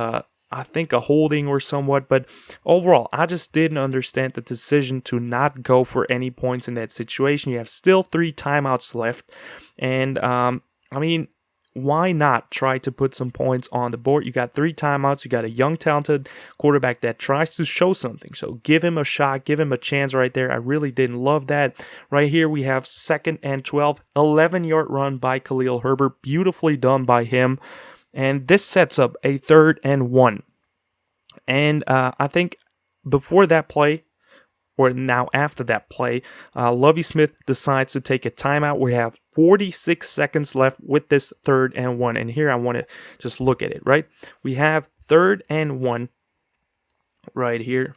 I think a holding or somewhat. But overall, I just didn't understand the decision to not go for any points in that situation. You have still 3 timeouts left. And I mean, why not try to put some points on the board? You got 3 timeouts. You got a young, talented quarterback that tries to show something. So give him a shot. Give him a chance right there. I really didn't love that. Right here, we have 2nd and 12. 11-yard run by Khalil Herbert. Beautifully done by him. And this sets up a 3rd and 1. And I think before that play, or now after that play, Lovie Smith decides to take a timeout. We have 46 seconds left with this 3rd and 1. And here I want to just look at it, right? We have 3rd and 1 right here.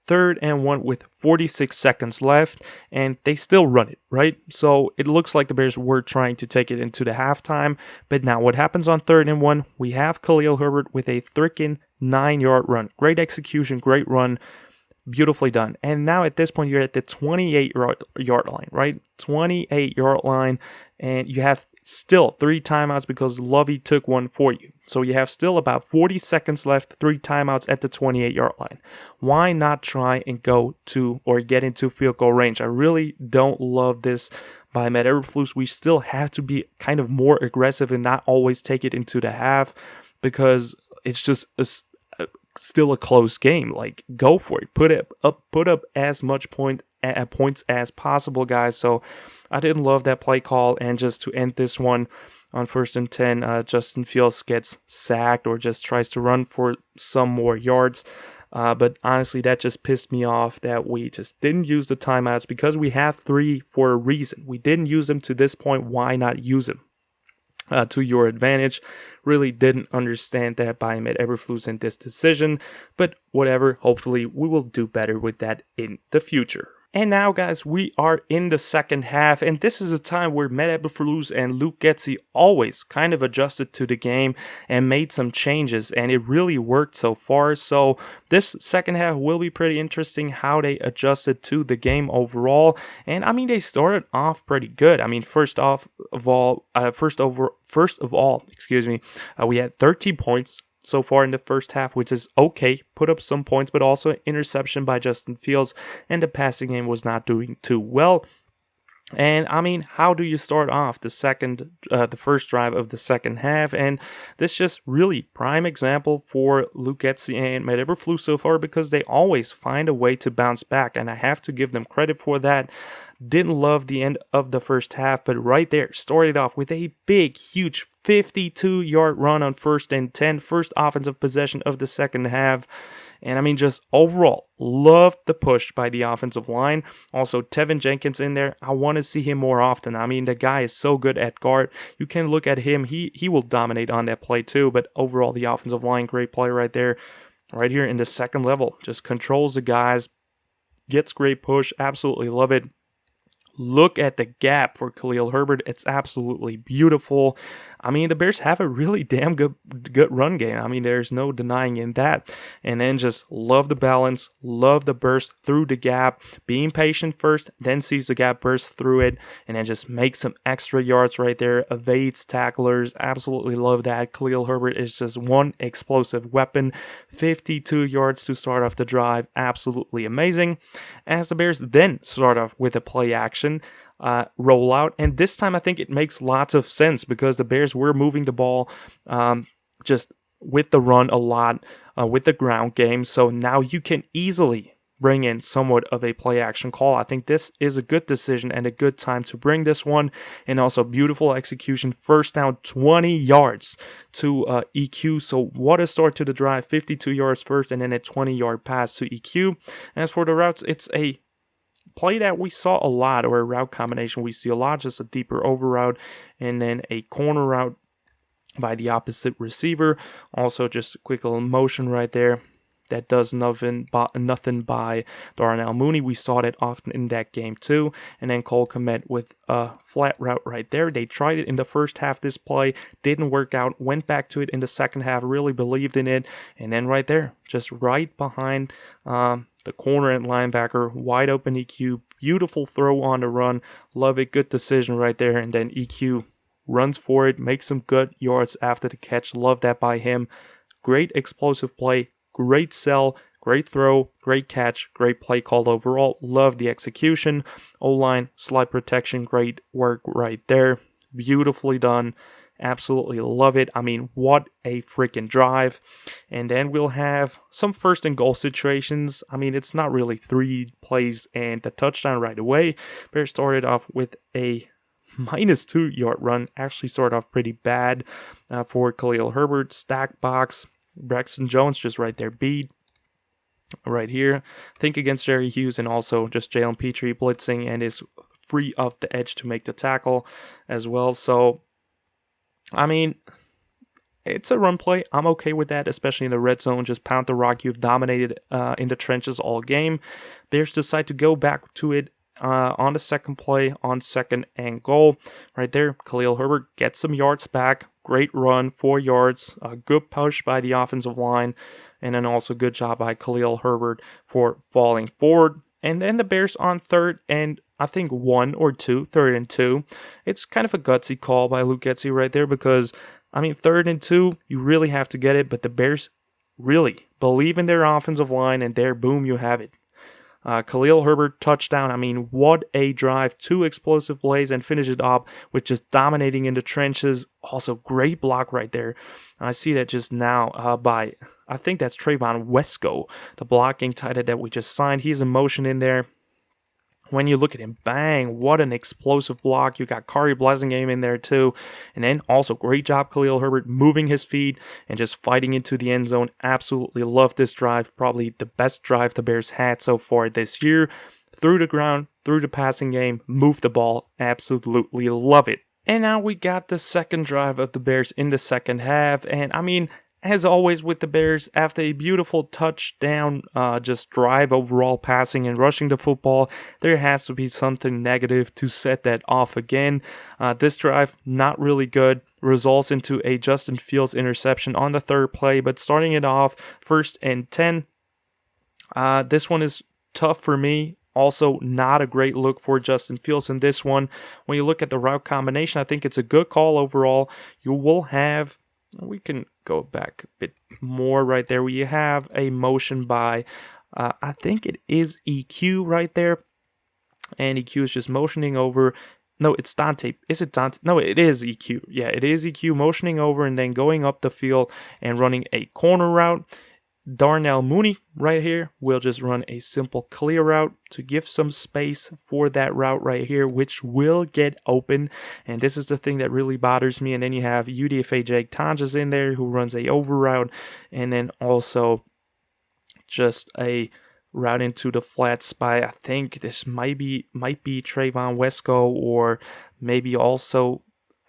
3rd and 1 with 46 seconds left, and they still run it, right? So it looks like the Bears were trying to take it into the halftime. But now what happens on 3rd and 1? We have Khalil Herbert with a freaking 9-yard run. Great execution, great run. Beautifully done. And now at this point, you're at the 28-yard line, right? 28-yard line. And you have still 3 timeouts because Lovie took one for you. So you have still about 40 seconds left, 3 timeouts at the 28-yard line. Why not try and go to or get into field goal range? I really don't love this by Matt Eberflus. We still have to be kind of more aggressive and not always take it into the half, because it's just still a close game. Like, go for it. Put up as much points as possible, guys. So I didn't love that play call. And just to end this one, on 1st and 10, Justin Fields gets sacked or just tries to run for some more yards. But honestly, that just pissed me off that we just didn't use the timeouts, because we have 3 for a reason. We didn't use them to this point. Why not use them to your advantage? Really didn't understand that by Matt Eberflus in this decision, but whatever. Hopefully we will do better with that in the future. And now, guys, we are in the second half, and this is a time where Matt Eberflus and Luke Getsy always kind of adjusted to the game and made some changes, and it really worked so far. So this second half will be pretty interesting, how they adjusted to the game overall. And I mean, they started off pretty good. I mean, first of all, we had 13 points so far in the first half, which is okay. Put up some points, but also an interception by Justin Fields, and the passing game was not doing too well. And I mean, how do you start off the first drive of the second half? And this just really prime example for Lucchesi and Matt Eberflus so far, because they always find a way to bounce back, and I have to give them credit for that. Didn't love the end of the first half, but right there, started off with a big, huge 52-yard run on 1st and 10, first offensive possession of the second half. And I mean, just overall, loved the push by the offensive line. Also, Tevin Jenkins in there. I want to see him more often. I mean, the guy is so good at guard. You can look at him. He will dominate on that play too. But overall, the offensive line, great play right there. Right here in the second level. Just controls the guys. Gets great push. Absolutely love it. Look at the gap for Khalil Herbert. It's absolutely beautiful. I mean, the Bears have a really damn good run game. I mean, there's no denying in that. And then just love the balance, love the burst through the gap, being patient first, then sees the gap, burst through it, and then just makes some extra yards right there, evades tacklers. Absolutely love that. Khalil Herbert is just one explosive weapon. 52 yards to start off the drive. Absolutely amazing. As the Bears then start off with a play action rollout, and this time I think it makes lots of sense because the Bears were moving the ball just with the run a lot, with the ground game, so now you can easily bring in somewhat of a play action call. I think this is a good decision and a good time to bring this one, and also beautiful execution. First down, 20 yards to EQ, so what a start to the drive. 52 yards first and then a 20-yard pass to EQ. As for the routes, it's a play that we saw a lot, or a route combination we see a lot, just a deeper over route and then a corner route by the opposite receiver. Also just a quick little motion right there that does nothing by Darnell Mooney. We saw that often in that game too. And then Cole Kmet with a flat route right there. They tried it in the first half, this play didn't work out, went back to it in the second half, really believed in it, and then right there, just right behind the corner and linebacker, wide open EQ, beautiful throw on the run, love it, good decision right there, and then EQ runs for it, makes some good yards after the catch, love that by him. Great explosive play, great sell, great throw, great catch, great play called overall, love the execution. O-line, slide protection, great work right there, beautifully done. Absolutely love it. I mean, what a freaking drive. And then we'll have some first and goal situations. I mean, it's not really 3 plays and a touchdown right away. Bears started off with a -2-yard run. Actually started off pretty bad for Khalil Herbert. Stack box. Braxton Jones just right there beat. Right here. I think against Jerry Hughes, and also just Jalen Petrie blitzing and is free off the edge to make the tackle as well. So I mean, it's a run play. I'm okay with that, especially in the red zone. Just pound the rock. You've dominated in the trenches all game. Bears decide to go back to it on the second play, on 2nd and goal. Right there, Khalil Herbert gets some yards back. Great run, 4 yards. A good push by the offensive line. And then also good job by Khalil Herbert for falling forward. And then the Bears on 3rd and I think 1 or 2, 3rd and 2. It's kind of a gutsy call by Lucchesi right there, because, I mean, 3rd and 2, you really have to get it, but the Bears really believe in their offensive line, and there, boom, you have it. Khalil Herbert touchdown. I mean, what a drive. 2 explosive plays and finish it up with just dominating in the trenches. Also, great block right there. I see that just now by, I think that's Trayvon Wesco, the blocking tight end that we just signed. He's in motion in there. When you look at him, bang, what an explosive block. You got Kari Blasingame in there too. And then also great job, Khalil Herbert, moving his feet and just fighting into the end zone. Absolutely love this drive. Probably the best drive the Bears had so far this year. Through the ground, through the passing game, move the ball. Absolutely love it. And now we got the second drive of the Bears in the second half. And I mean, as always with the Bears, after a beautiful touchdown, just drive overall, passing and rushing the football, there has to be something negative to set that off again. This drive, not really good. Results into a Justin Fields interception on the 3rd play, but starting it off, 1st and 10. This one is tough for me. Also, not a great look for Justin Fields in this one. When you look at the route combination, I think it's a good call overall. You will have, we can go back a bit more right there, where you have a motion by, I think it is EQ right there. and EQ is just motioning over. No, it's Dante. Is it Dante? No, it is EQ. Yeah, it is EQ motioning over and then going up the field and running a corner route. Darnell Mooney right here will just run a simple clear route to give some space for that route right here, which will get open. And this is the thing that really bothers me. And then you have UDFA Jake Tonjes in there who runs a over route, and then also just a route into the flats by, I think this might be Trayvon Wesco, or maybe also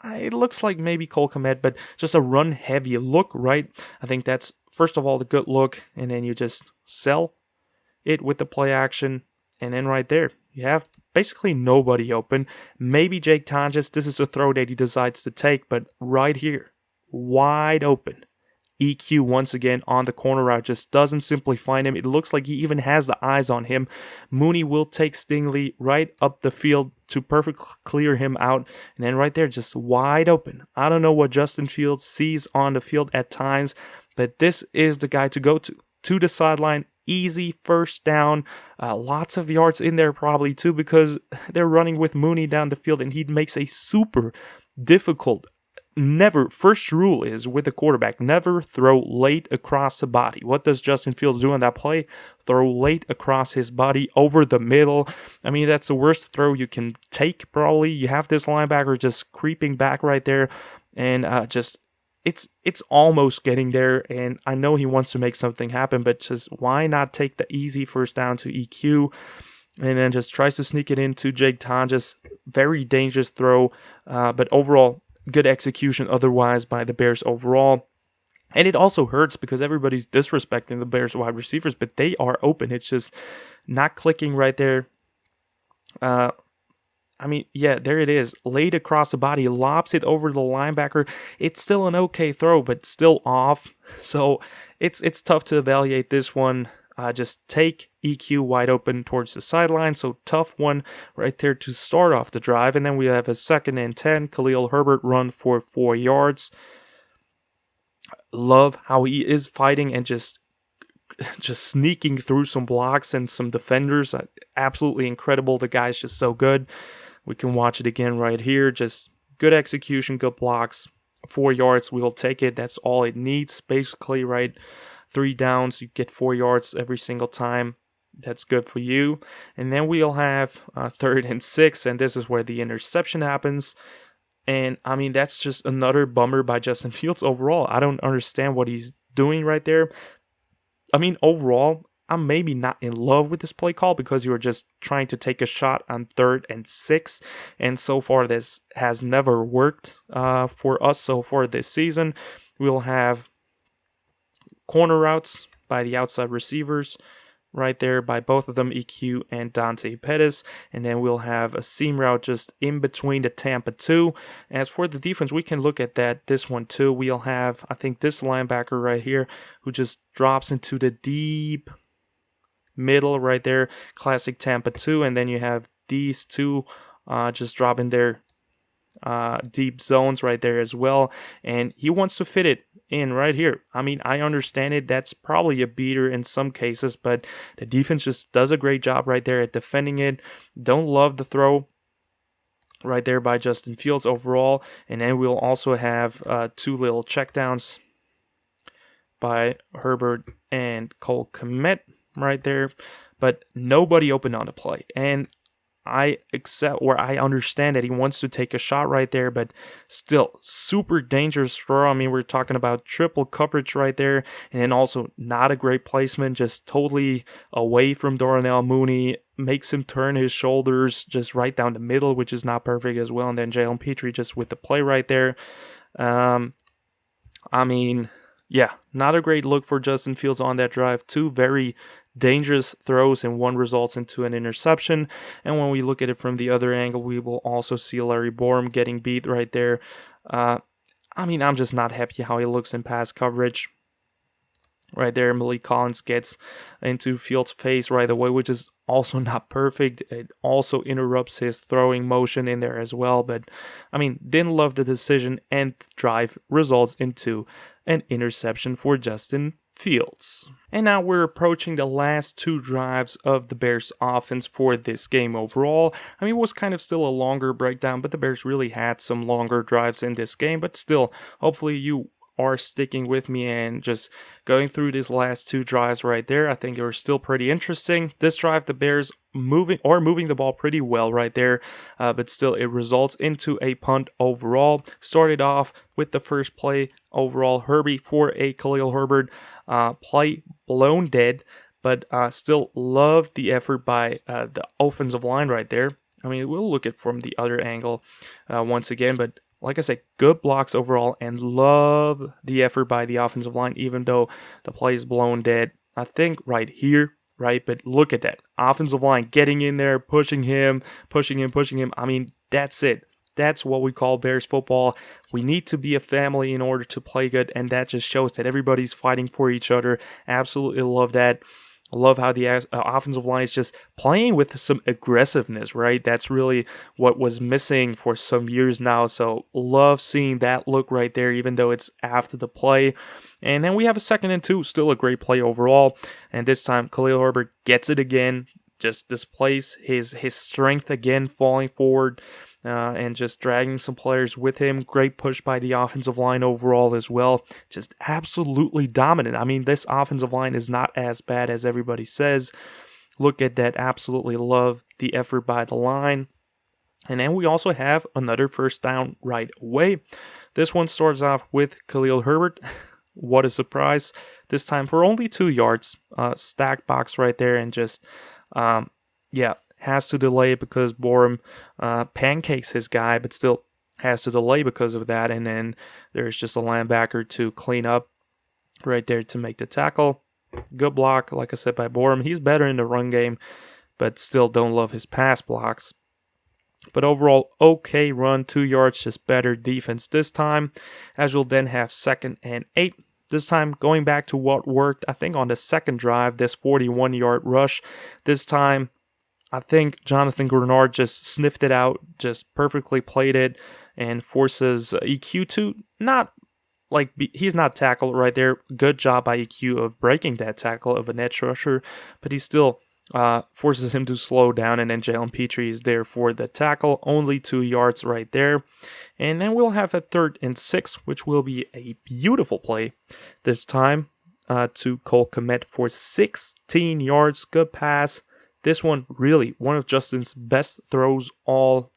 it looks like maybe Cole Kmet, but just a run heavy look, right? I think that's first of all the good look, and then you just sell it with the play action, and then right there you have basically nobody open. Maybe Jake Tonjes, this is a throw that he decides to take, but right here, wide open. EQ once again on the corner route, just doesn't simply find him. It looks like he even has the eyes on him. Mooney will take Stingley right up the field to perfectly clear him out. And then right there, just wide open. I don't know what Justin Fields sees on the field at times, but this is the guy to go to the sideline. Easy first down, lots of yards in there probably too, because they're running with Mooney down the field, and he makes a super difficult first rule is with the quarterback, never throw late across the body. What does Justin Fields do on that play? Throw late across his body over the middle. I mean, that's the worst throw you can take probably. You have this linebacker just creeping back right there, and it's almost getting there, and I know he wants to make something happen, but just why not take the easy first down to EQ? And then just tries to sneak it into Jake Tonjes. Very dangerous throw, but overall, good execution otherwise by the Bears overall. And it also hurts because everybody's disrespecting the Bears wide receivers, but they are open. It's just not clicking right there. There it is. Laid across the body, lobs it over the linebacker. It's still an okay throw, but still off. So it's tough to evaluate this one. Just take EQ wide open towards the sideline. So tough one right there to start off the drive. And then we have a 2nd and 10. Khalil Herbert run for 4 yards. Love how he is fighting and just sneaking through some blocks and some defenders. Absolutely incredible. The guy's just so good. We can watch it again right here. Just good execution, good blocks. 4 yards, we'll take it. That's all it needs, basically, right? 3 downs, you get 4 yards every single time. That's good for you. And then we'll have 3rd and 6, and this is where the interception happens. And, I mean, that's just another bummer by Justin Fields overall. I don't understand what he's doing right there. I mean, overall, I'm maybe not in love with this play call because you were just trying to take a shot on 3rd and 6. And so far, this has never worked for us so far this season. We'll have corner routes by the outside receivers right there by both of them, EQ and Dante Pettis. And then we'll have a seam route just in between the Tampa 2. As for the defense, we can look at this one too. We'll have, I think, this linebacker right here who just drops into the deep middle right there. Classic Tampa 2. And then you have these two just dropping their deep zones right there as well, and he wants to fit it in right here. I mean, I understand it. That's probably a beater in some cases, but the defense just does a great job right there at defending it. Don't love the throw right there by Justin Fields overall. And then we'll also have 2 little checkdowns by Herbert and Cole Kmet right there, but nobody open on the play. And I understand that he wants to take a shot right there, but still super dangerous throw. I mean, we're talking about triple coverage right there, and then also not a great placement, just totally away from Darnell Mooney, makes him turn his shoulders just right down the middle, which is not perfect as well. And then Jalen Petrie just with the play right there. Not a great look for Justin Fields on that drive. 2 very dangerous throws, and one results into an interception. And when we look at it from the other angle, we will also see Larry Borom getting beat right there. I'm just not happy how he looks in pass coverage. Right there, Malik Collins gets into Fields' face right away, which is also not perfect. It also interrupts his throwing motion in there as well. But, didn't love the decision, and drive results into an interception for Justin Fields. And now we're approaching the last two drives of the Bears offense for this game overall. I mean, it was kind of still a longer breakdown, but the Bears really had some longer drives in this game. But still, hopefully you are sticking with me and just going through these last two drives right there. I think they were still pretty interesting. This drive, the Bears moving the ball pretty well right there, but still it results into a punt overall. Started off with the first play overall, Herbie for a Khalil Herbert play blown dead, but still love the effort by the offensive line right there. I mean, we'll look at from the other angle once again, but like I said, good blocks overall, and love the effort by the offensive line, even though the play is blown dead. I think right here, right? But look at that. Offensive line getting in there, pushing him. I mean, that's it. That's what we call Bears football. We need to be a family in order to play good, and that just shows that everybody's fighting for each other. Absolutely love that. I love how the offensive line is just playing with some aggressiveness, right? That's really what was missing for some years now. So love seeing that look right there, even though it's after the play. And then we have a 2nd and 2, still a great play overall. And this time Khalil Herbert gets it again, just displays his strength again, falling forward. And just dragging some players with him. Great push by the offensive line overall as well. Just absolutely dominant. I mean, this offensive line is not as bad as everybody says. Look at that. Absolutely love the effort by the line. And then we also have another first down right away. This one starts off with Khalil Herbert. What a surprise. This time for only 2 yards. Stack box right there, and just, has to delay because Borum pancakes his guy, but still has to delay because of that. And then there's just a linebacker to clean up right there to make the tackle. Good block, like I said, by Borum. He's better in the run game, but still don't love his pass blocks. But overall, okay run, 2 yards, just better defense this time, as we'll then have 2nd and 8. This time going back to what worked, I think, on the second drive, this 41-yard rush. This time, I think Jonathan Grenard just sniffed it out, just perfectly played it, and forces EQ to he's not tackled right there. Good job by EQ of breaking that tackle of an edge rusher, but he still forces him to slow down, and then Jalen Petrie is there for the tackle. Only 2 yards right there. And then we'll have a 3rd and 6, which will be a beautiful play this time to Cole Kmet for 16 yards. Good pass. This one really one of Justin's best throws all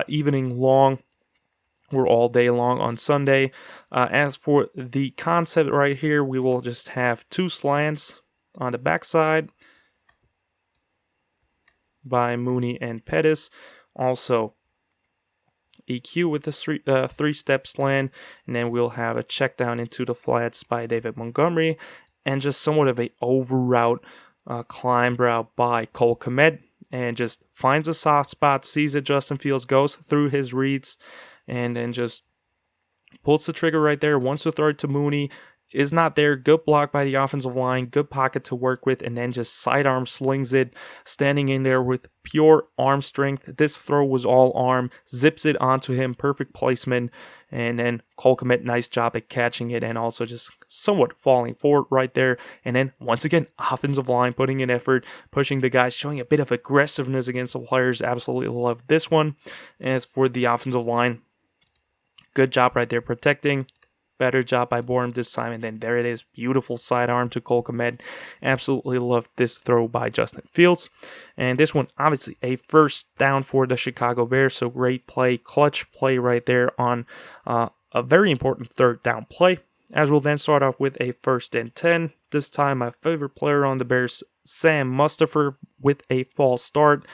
evening long, or all day long on Sunday. As for the concept right here, we will just have 2 slants on the backside by Mooney and Pettis. Also EQ with the 3-step slant, and then we'll have a check down into the flats by David Montgomery, and just somewhat of a over route climb route by Cole Kmet, and just finds a soft spot, sees it. Justin Fields goes through his reads, and then just pulls the trigger right there. Wants to throw it to Mooney. Is not there. Good block by the offensive line. Good pocket to work with, and then just sidearm slings it, standing in there with pure arm strength. This throw was all arm. Zips it onto him. Perfect placement. And then Cole Kmet, nice job at catching it, and also just somewhat falling forward right there. And then once again, offensive line putting in effort, pushing the guys, showing a bit of aggressiveness against the players. Absolutely love this one. As for the offensive line, good job right there protecting. Better job by Borum this time, and then there it is. Beautiful sidearm to Cole Kmet. Absolutely love this throw by Justin Fields. And this one, obviously, a first down for the Chicago Bears. So great play, clutch play right there on a very important 3rd down play. As we'll then start off with a 1st and 10. This time, my favorite player on the Bears, Sam Mustipher, with a false start.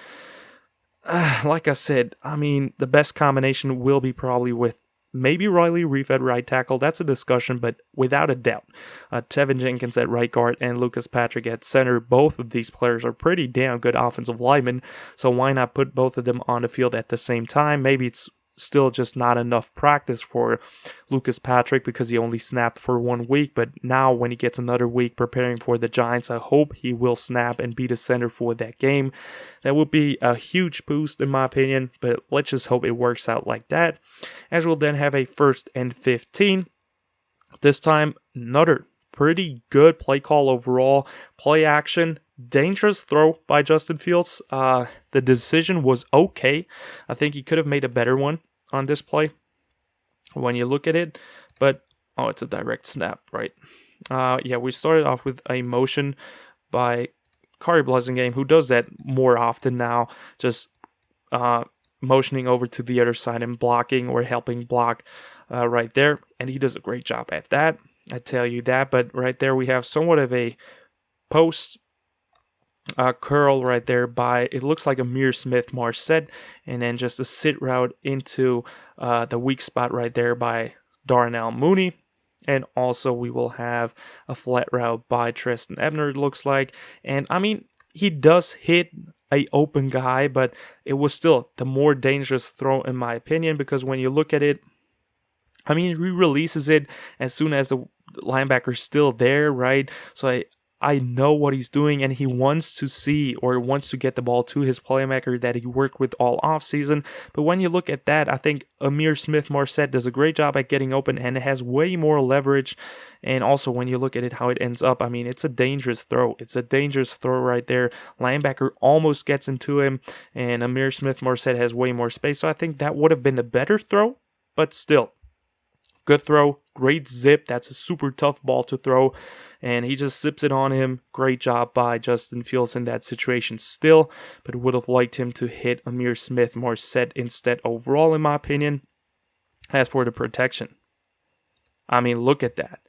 Like I said, I mean, the best combination will be probably with maybe Riley Reef at right tackle. That's a discussion, but without a doubt, Tevin Jenkins at right guard and Lucas Patrick at center. Both of these players are pretty damn good offensive linemen, so why not put both of them on the field at the same time? Maybe it's still just not enough practice for Lucas Patrick because he only snapped for 1 week, but now when he gets another week preparing for the Giants, I hope he will snap and be the center for that game. That would be a huge boost in my opinion, but let's just hope it works out like that. As we'll then have a 1st and 15. This time, another pretty good play call overall. Play action, dangerous throw by Justin Fields. The decision was okay. I think he could have made a better one on this play when you look at it. But, oh, it's a direct snap, right? Yeah, we started off with a motion by Kari Blasingame, who does that more often now, just motioning over to the other side and blocking or helping block right there. And he does a great job at that, I tell you that. But right there we have somewhat of a post curl right there by, it looks like Amir Smith-Marset, and then just a sit route into the weak spot right there by Darnell Mooney. And also we will have a flat route by Trestan Ebner, it looks like. And I mean, he does hit a open guy, but it was still the more dangerous throw in my opinion, because when you look at it, I mean, he releases it as soon as the linebacker's still there, right? So I know what he's doing, and he wants to see or wants to get the ball to his playmaker that he worked with all offseason. But when you look at that, I think Amir Smith-Marset does a great job at getting open and has way more leverage. And also when you look at it, how it ends up, I mean, it's a dangerous throw. It's a dangerous throw right there. Linebacker almost gets into him, and Amir Smith-Marset has way more space. So I think that would have been a better throw, but still. Good throw, great zip. That's a super tough ball to throw, and he just zips it on him. Great job by Justin Fields in that situation still, but would have liked him to hit Amir Smith-Marset instead overall, in my opinion. As for the protection, I mean, look at that.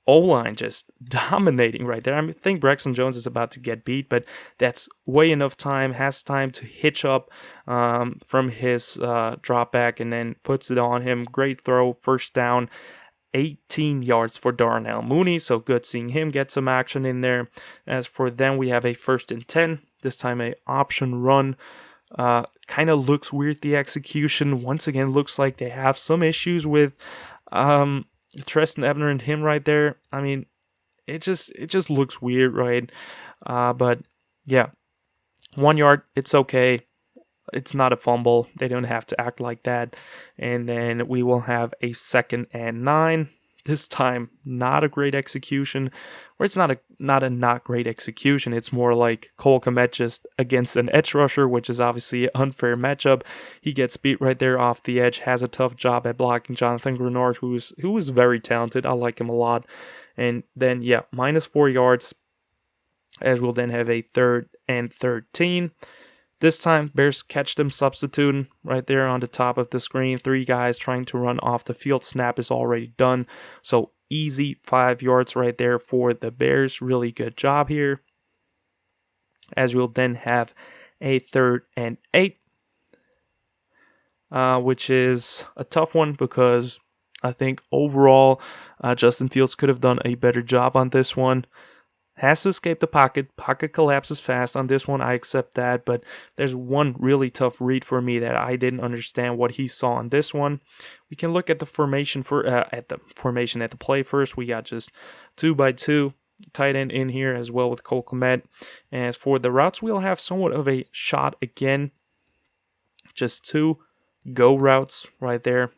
O-line just dominating right there. I think Braxton Jones is about to get beat, but that's way enough time, has time to hitch up from his drop back and then puts it on him. Great throw, first down, 18 yards for Darnell Mooney, so good seeing him get some action in there. As for them, we have a 1st and 10, this time a option run. Kind of looks weird, the execution. Once again, looks like they have some issues with Trestan Ebner and him right there. I mean, it just looks weird, right? But yeah, 1 yard, it's okay. It's not a fumble. They don't have to act like that. And then we will have a 2nd and 9. This time, not a great execution, or it's not not great execution. It's more like Cole Kmet just against an edge rusher, which is obviously an unfair matchup. He gets beat right there off the edge, has a tough job at blocking Jonathan Grenard, who is very talented. I like him a lot. And then, yeah, -4 yards, as we'll then have a 3rd and 13. This time, Bears catch them substituting right there on the top of the screen. 3 guys trying to run off the field. Snap is already done. So easy 5 yards right there for the Bears. Really good job here. As we'll then have a 3rd and 8. Which is a tough one because I think overall Justin Fields could have done a better job on this one. Has to escape the pocket. Pocket collapses fast on this one. I accept that, but there's one really tough read for me that I didn't understand what he saw on this one. We can look at the formation at the play first. We got just 2x2 tight end in here as well with Cole Kmet. As for the routes, we'll have somewhat of a shot again. Just 2 go routes right there.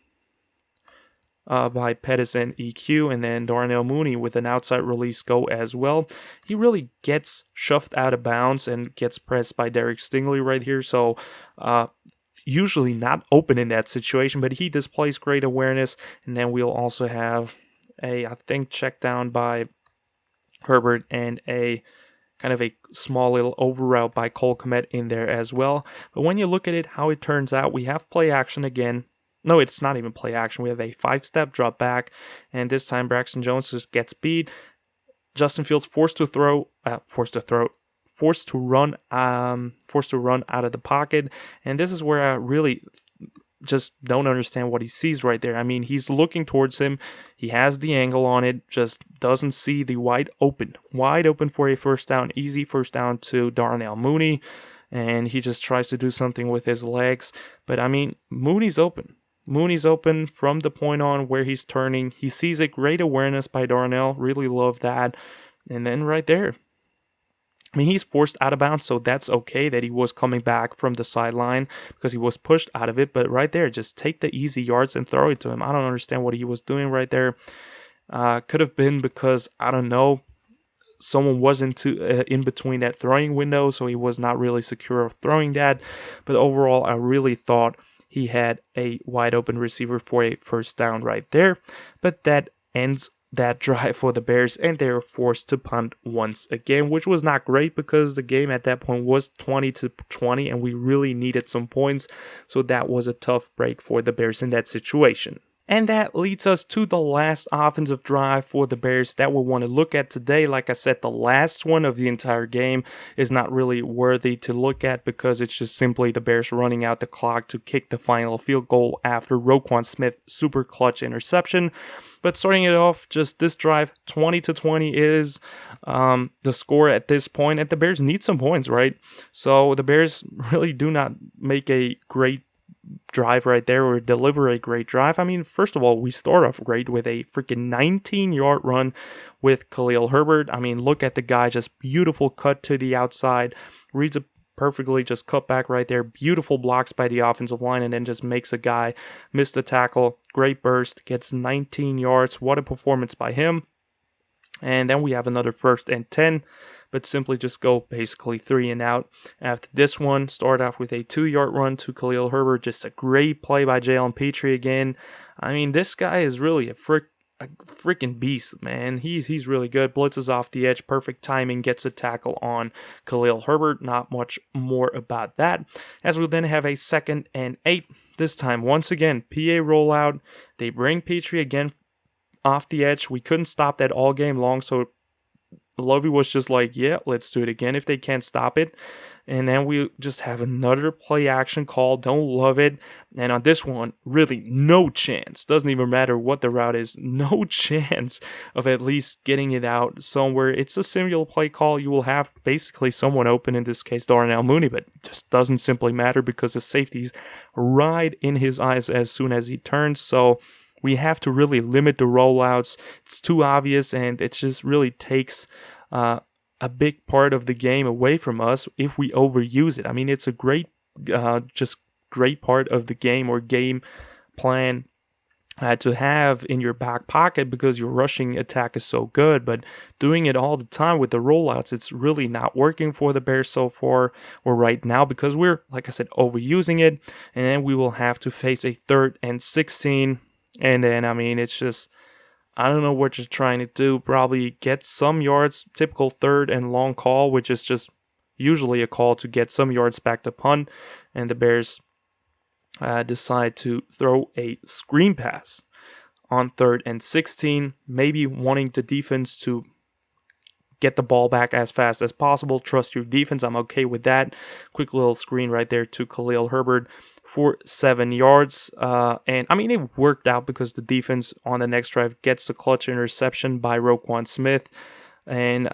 By Pettis and EQ, and then Darnell Mooney with an outside release go as well. He really gets shoved out of bounds and gets pressed by Derek Stingley right here, so usually not open in that situation, but he displays great awareness. And then we'll also have I think, check down by Herbert and a kind of a small little over route by Cole Kmet in there as well. But when you look at it, how it turns out, we have play action again. No, it's not even play action. We have a 5-step drop back, and this time Braxton Jones just gets beat. Justin Fields forced to run out of the pocket, and this is where I really just don't understand what he sees right there. I mean, he's looking towards him. He has the angle on it, just doesn't see the wide open for a first down, easy first down to Darnell Mooney, and he just tries to do something with his legs. But I mean, Mooney's open from the point on where he's turning. He sees a great awareness by Darnell. Really love that. And then right there, I mean, he's forced out of bounds, so that's okay that he was coming back from the sideline because he was pushed out of it. But right there, just take the easy yards and throw it to him. I don't understand what he was doing right there. Could have been because, I don't know, someone wasn't in between that throwing window, so he was not really secure of throwing that. But overall, I really thought he had a wide open receiver for a first down right there. But that ends that drive for the Bears, and they were forced to punt once again, which was not great because the game at that point was 20-20, and we really needed some points. So that was a tough break for the Bears in that situation. And that leads us to the last offensive drive for the Bears that we want to look at today. Like I said, the last one of the entire game is not really worthy to look at because it's just simply the Bears running out the clock to kick the final field goal after Roquan Smith's super clutch interception. But starting it off, just this drive, 20-20 is the score at this point, and the Bears need some points, right? So the Bears really do not make a great drive right there or deliver a great drive. I mean, first of all, we start off great with a freaking 19-yard run with Khalil Herbert. I mean, look at the guy, just beautiful cut to the outside, reads it perfectly, just cut back right there. Beautiful blocks by the offensive line, and then just makes a guy miss the tackle. Great burst, gets 19 yards. What a performance by him. And then we have another 1st and 10. But simply just go basically 3 and out. After this one, start off with a 2-yard run to Khalil Herbert. Just a great play by Jalen Petrie again. I mean, this guy is really a freaking beast, man. He's really good. Blitzes off the edge, perfect timing, gets a tackle on Khalil Herbert. Not much more about that. As we then have a 2nd and 8. This time, once again, PA rollout. They bring Petrie again off the edge. We couldn't stop that all game long, so Lovey was just like, yeah, let's do it again if they can't stop it. And then we just have another play action call. Don't love it. And on this one, really no chance. Doesn't even matter what the route is. No chance of at least getting it out somewhere. It's a similar play call. You will have basically someone open, in this case Darnell Mooney, but it just doesn't simply matter because the safety's right in his eyes as soon as he turns. So we have to really limit the rollouts. It's too obvious, and it just really takes a big part of the game away from us if we overuse it. I mean, it's a great part of the game or game plan to have in your back pocket because your rushing attack is so good, but doing it all the time with the rollouts, it's really not working for the Bears so far or right now because we're, like I said, overusing it, and then we will have to face a 3rd and 16. And then, I mean, it's just, I don't know what you're trying to do. Probably get some yards, typical 3rd and long call, which is just usually a call to get some yards back to punt. And the Bears decide to throw a screen pass on 3rd and 16, maybe wanting the defense to get the ball back as fast as possible. Trust your defense. I'm okay with that. Quick little screen right there to Khalil Herbert for 7 yards. And I mean, it worked out because the defense on the next drive gets the clutch interception by Roquan Smith. And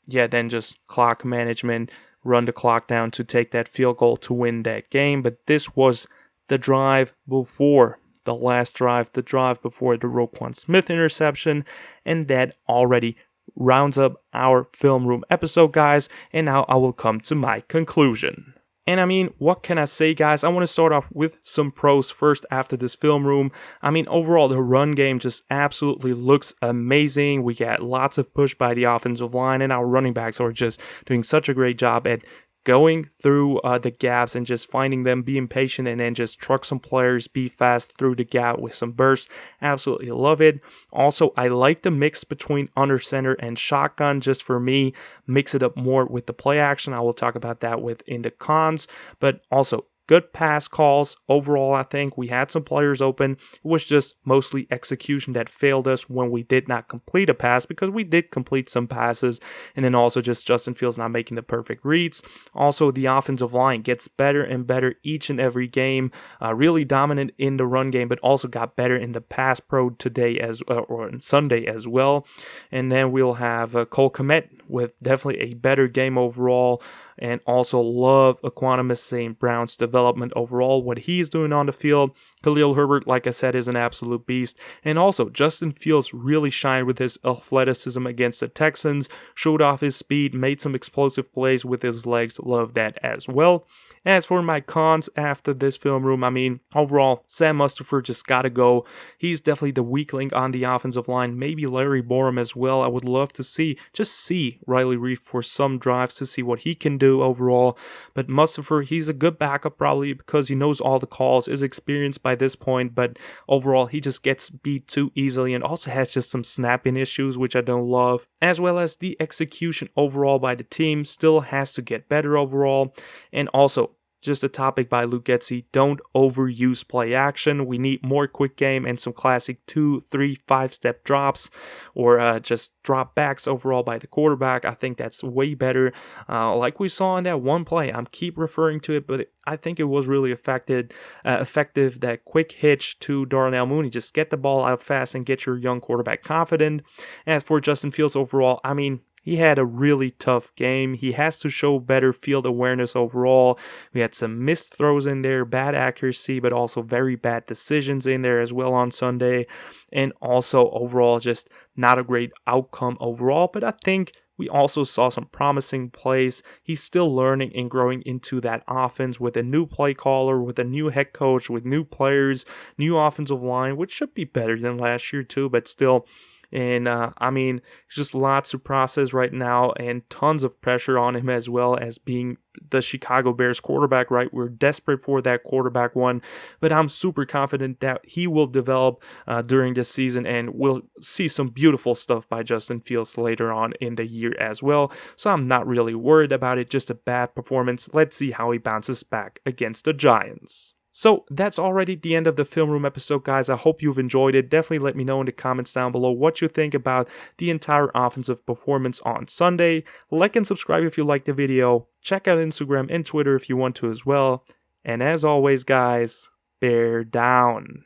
then just clock management, run the clock down to take that field goal to win that game. But this was the drive before the last drive, the drive before the Roquan Smith interception. And that already rounds up our film room episode, guys, and now I will come to my conclusion. And I mean, what can I say, guys? I want to start off with some pros first after this film room. I mean, overall, the run game just absolutely looks amazing. We got lots of push by the offensive line, and our running backs are just doing such a great job at going through the gaps and just finding them, being patient, and then just truck some players, be fast through the gap with some bursts. Absolutely love it. Also, I like the mix between under center and shotgun. Just for me, mix it up more with the play action. I will talk about that in the cons, but also good pass calls. Overall, I think we had some players open. It was just mostly execution that failed us when we did not complete a pass, because we did complete some passes. And then also just Justin Fields not making the perfect reads. Also, the offensive line gets better and better each and every game. Really dominant in the run game, but also got better in the pass pro today or on Sunday as well. And then we'll have Cole Kmet with definitely a better game overall. And also love Equanimous St. Brown's development overall, what he's doing on the field. Khalil Herbert, like I said, is an absolute beast. And also, Justin Fields really shined with his athleticism against the Texans, showed off his speed, made some explosive plays with his legs. Love that as well. As for my cons after this film room, I mean, overall, Sam Mustipher just gotta go. He's definitely the weak link on the offensive line. Maybe Larry Borum as well. I would love to see Riley Reef for some drives to see what he can do overall. But Mustipher, he's a good backup probably because he knows all the calls, is experienced by this point, but overall, he just gets beat too easily and also has just some snapping issues, which I don't love. As well as the execution overall by the team still has to get better overall. And also, just a topic by Luke Getsy, don't overuse play action. We need more quick game and some classic 2, 3, 5-step drops or just drop backs overall by the quarterback. I think that's way better. Like we saw in that one play, I'm keep referring to it, but I think it was really effective. That quick hitch to Darnell Mooney. Just get the ball out fast and get your young quarterback confident. As for Justin Fields overall, I mean, he had a really tough game. He has to show better field awareness overall. We had some missed throws in there, bad accuracy, but also very bad decisions in there as well on Sunday. And also overall, just not a great outcome overall. But I think we also saw some promising plays. He's still learning and growing into that offense with a new play caller, with a new head coach, with new players, new offensive line, which should be better than last year too, but still. And I mean, just lots to process right now and tons of pressure on him as well as being the Chicago Bears quarterback, right? We're desperate for that quarterback one, but I'm super confident that he will develop during this season and we'll see some beautiful stuff by Justin Fields later on in the year as well. So I'm not really worried about it, just a bad performance. Let's see how he bounces back against the Giants. So that's already the end of the Film Room episode, guys. I hope you've enjoyed it. Definitely let me know in the comments down below what you think about the entire offensive performance on Sunday. Like and subscribe if you liked the video. Check out Instagram and Twitter if you want to as well. And as always, guys, bear down.